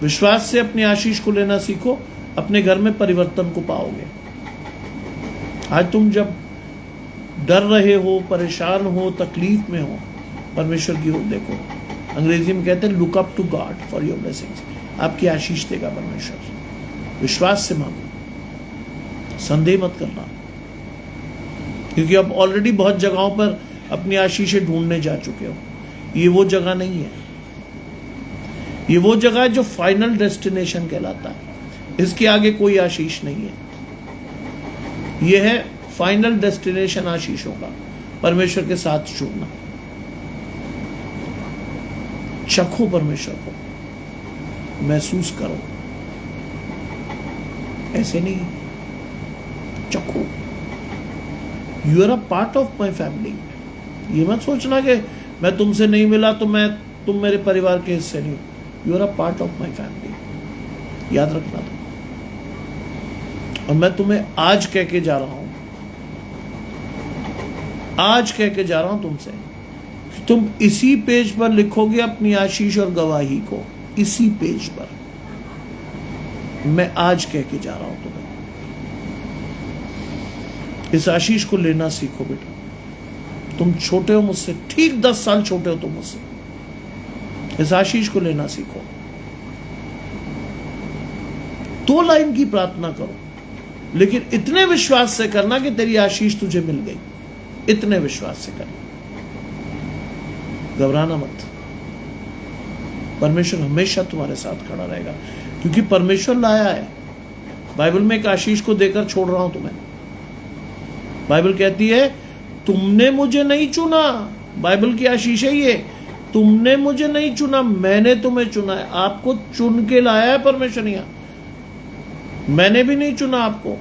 विश्वास से अपनी आशीष को लेना सीखो, अपने घर में परिवर्तन को पाओगे। आज तुम जब डर रहे हो, परेशान हो, तकलीफ में हो, परमेश्वर की ओर देखो। अंग्रेजी में कहते हैं look up to God for your blessings. आपकी आशीष देगा परमेश्वर। विश्वास से मांगो, संदेह मत करना, क्योंकि अब ऑलरेडी बहुत जगहों पर अपनी आशीषें ढूंढने जा चुके हो। ये वो जगह नहीं है, ये वो जगह है जो फाइनल डेस्टिनेशन कहलाता है। इसके आगे कोई आशीष नहीं है। ये है फाइनल डेस्टिनेशन आशीषों का, परमेश्वर के साथ जुड़ना। चखो परमेश्वर को, महसूस करो, ऐसे नहीं, चखो। You are a part of my family. ये मत सोचना कि मैं तुमसे नहीं मिला तो तुम मेरे परिवार के हिस्से नहीं। You are a part of my family, याद रखना तुम। और मैं तुम्हें आज कह के जा रहा हूं, आज कह के जा रहा हूं तुमसे, तुम इसी पेज पर लिखोगे अपनी आशीष और गवाही को, इसी पेज पर। मैं आज कह के जा रहा हूं तुम्हें, इस आशीष को लेना सीखो बेटा। तुम छोटे हो मुझसे, ठीक 10 साल छोटे हो तुम मुझसे। इस आशीष को लेना सीखो। 2 लाइन की प्रार्थना करो, लेकिन इतने विश्वास से करना कि तेरी आशीष तुझे मिल गई। इतने विश्वास से करना, घबराना मत। परमेश्वर हमेशा तुम्हारे साथ खड़ा रहेगा, क्योंकि परमेश्वर लाया है। बाइबल में एक आशीष को देकर छोड़ रहा हूं तुम्हें। बाइबल कहती है तुमने मुझे नहीं चुना। बाइबल की आशीष है ये, तुमने मुझे नहीं चुना, मैंने तुम्हें चुना है। आपको चुन के लाया है परमेश्वर यहां। मैंने भी नहीं चुना आपको,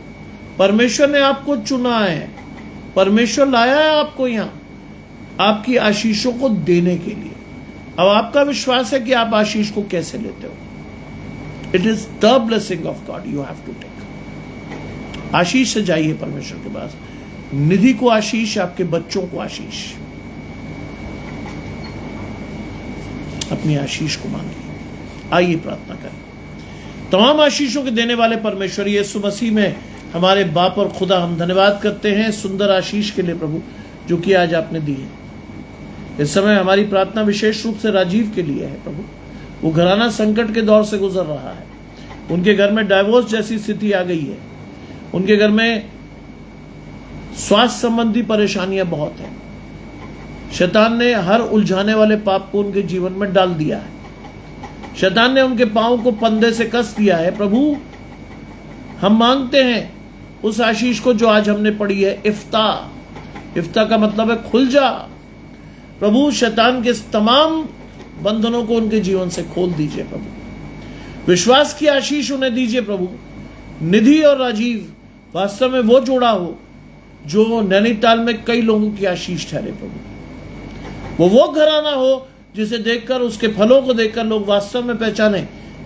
परमेश्वर ने आपको चुना है। परमेश्वर लाया है आपको यहां आपकी आशीषों को देने के लिए। अब आपका विश्वास है कि आप आशीष को कैसे लेते हो। It is the blessing of God you have to take. आशीष से जाइए परमेश्वर के पास। निधि को आशीष, आपके बच्चों को आशीष। अपनी आशीष को मांगिए। आइए प्रार्थना करें। तमाम आशीषों के देने वाले परमेश्वर यीशु मसीह में हमारे बाप और खुदा, हम धन्यवाद करते हैं सुंदर आशीष के लिए प्रभु, जो कि आज आपने दी है। इस समय हमारी प्रार्थना विशेष रूप से राजीव के लिए है प्रभु। वो घराना संकट के दौर से गुजर रहा है। उनके घर में डाइवोर्स जैसी स्थिति आ गई है। उनके घर में स्वास्थ्य संबंधी परेशानियां बहुत हैं। शैतान ने हर उलझाने वाले पाप को उनके जीवन में डाल दिया है। शैतान ने उनके पांव को फंदे से कस दिया है। प्रभु, हम मांगते हैं उस आशीष को जो आज हमने पढ़ी है, इफ्ता। इफ्ता का मतलब है खुल जा। प्रभु, शैतान के तमाम बंधनों को उनके जीवन से खोल दीजिए प्रभु। विश्वास की आशीष उन्हें दीजिए प्रभु। निधि और राजीव वास्तव में वो जोड़ा हो जो नैनीताल में कई लोगों की आशीष ठहरे प्रभु। वो घराना हो जिसे देखकर, उसके फलों को देखकर लोग वास्तव में पहचाने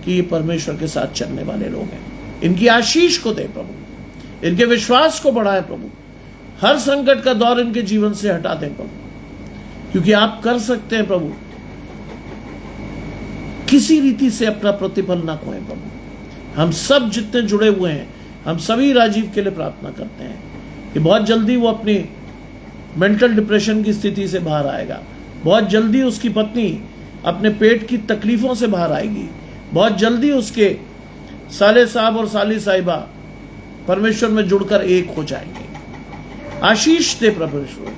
कि ये परमेश्वर के साथ चलने वाले लोग हैं। इनकी आशीष को दे प्रभु, इनके विश्वास को बढ़ाए प्रभु। हर संकट का दौर इनके जीवन से हटा दे प्रभु, क्योंकि आप कर सकते हैं प्रभु। किसी रीति से अपना प्रतिफल ना खोएं प्रभु। हम सब जितने जुड़े हुए हैं, हम सभी राजीव के लिए प्रार्थना करते हैं कि बहुत जल्दी वो अपनी मेंटल डिप्रेशन की स्थिति से बाहर आएगा। बहुत जल्दी उसकी पत्नी अपने पेट की तकलीफों से बाहर आएगी। बहुत जल्दी उसके साले साहब और साली साहिबा परमेश्वर में जुड़कर एक हो जाएंगे। आशीष दे परमेश्वर,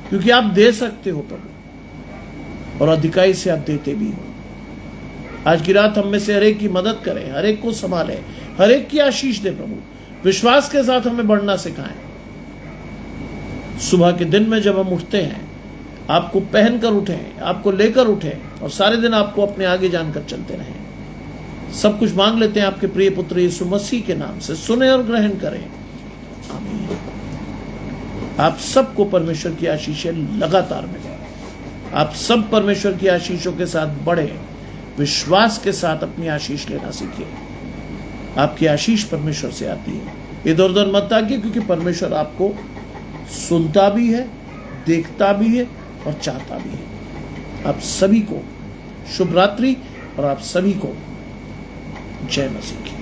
क्योंकि आप दे सकते हो प्रभु, और अधिकाई से आप देते भी हो। आज की रात हम में से हर एक की मदद करें, हर एक को संभालें, हर एक की आशीष दे प्रभु। विश्वास के साथ हमें बढ़ना सिखाएं। सुबह के दिन में जब हम उठते हैं, आपको पहनकर उठें, आपको लेकर उठें, और सारे दिन आपको अपने आगे जानकर चलते रहें। सब कुछ मांग लेते हैं आपके प्रिय पुत्र यीशु मसीह के नाम से। सुने और ग्रहण करें। आमीन। आप सबको परमेश्वर की आशीषें लगातार मिले। आप सब परमेश्वर की आशीषों के साथ बढ़े। विश्वास के साथ अपनी आशीष लेना सीखिए। आपकी आशीष परमेश्वर से आती है। इधर उधर मत ताकिए, क्योंकि परमेश्वर आपको सुनता भी है, देखता भी है और चाहता भी है। आप सभी को शुभ रात्रि और आप सभी को जय मसीह की।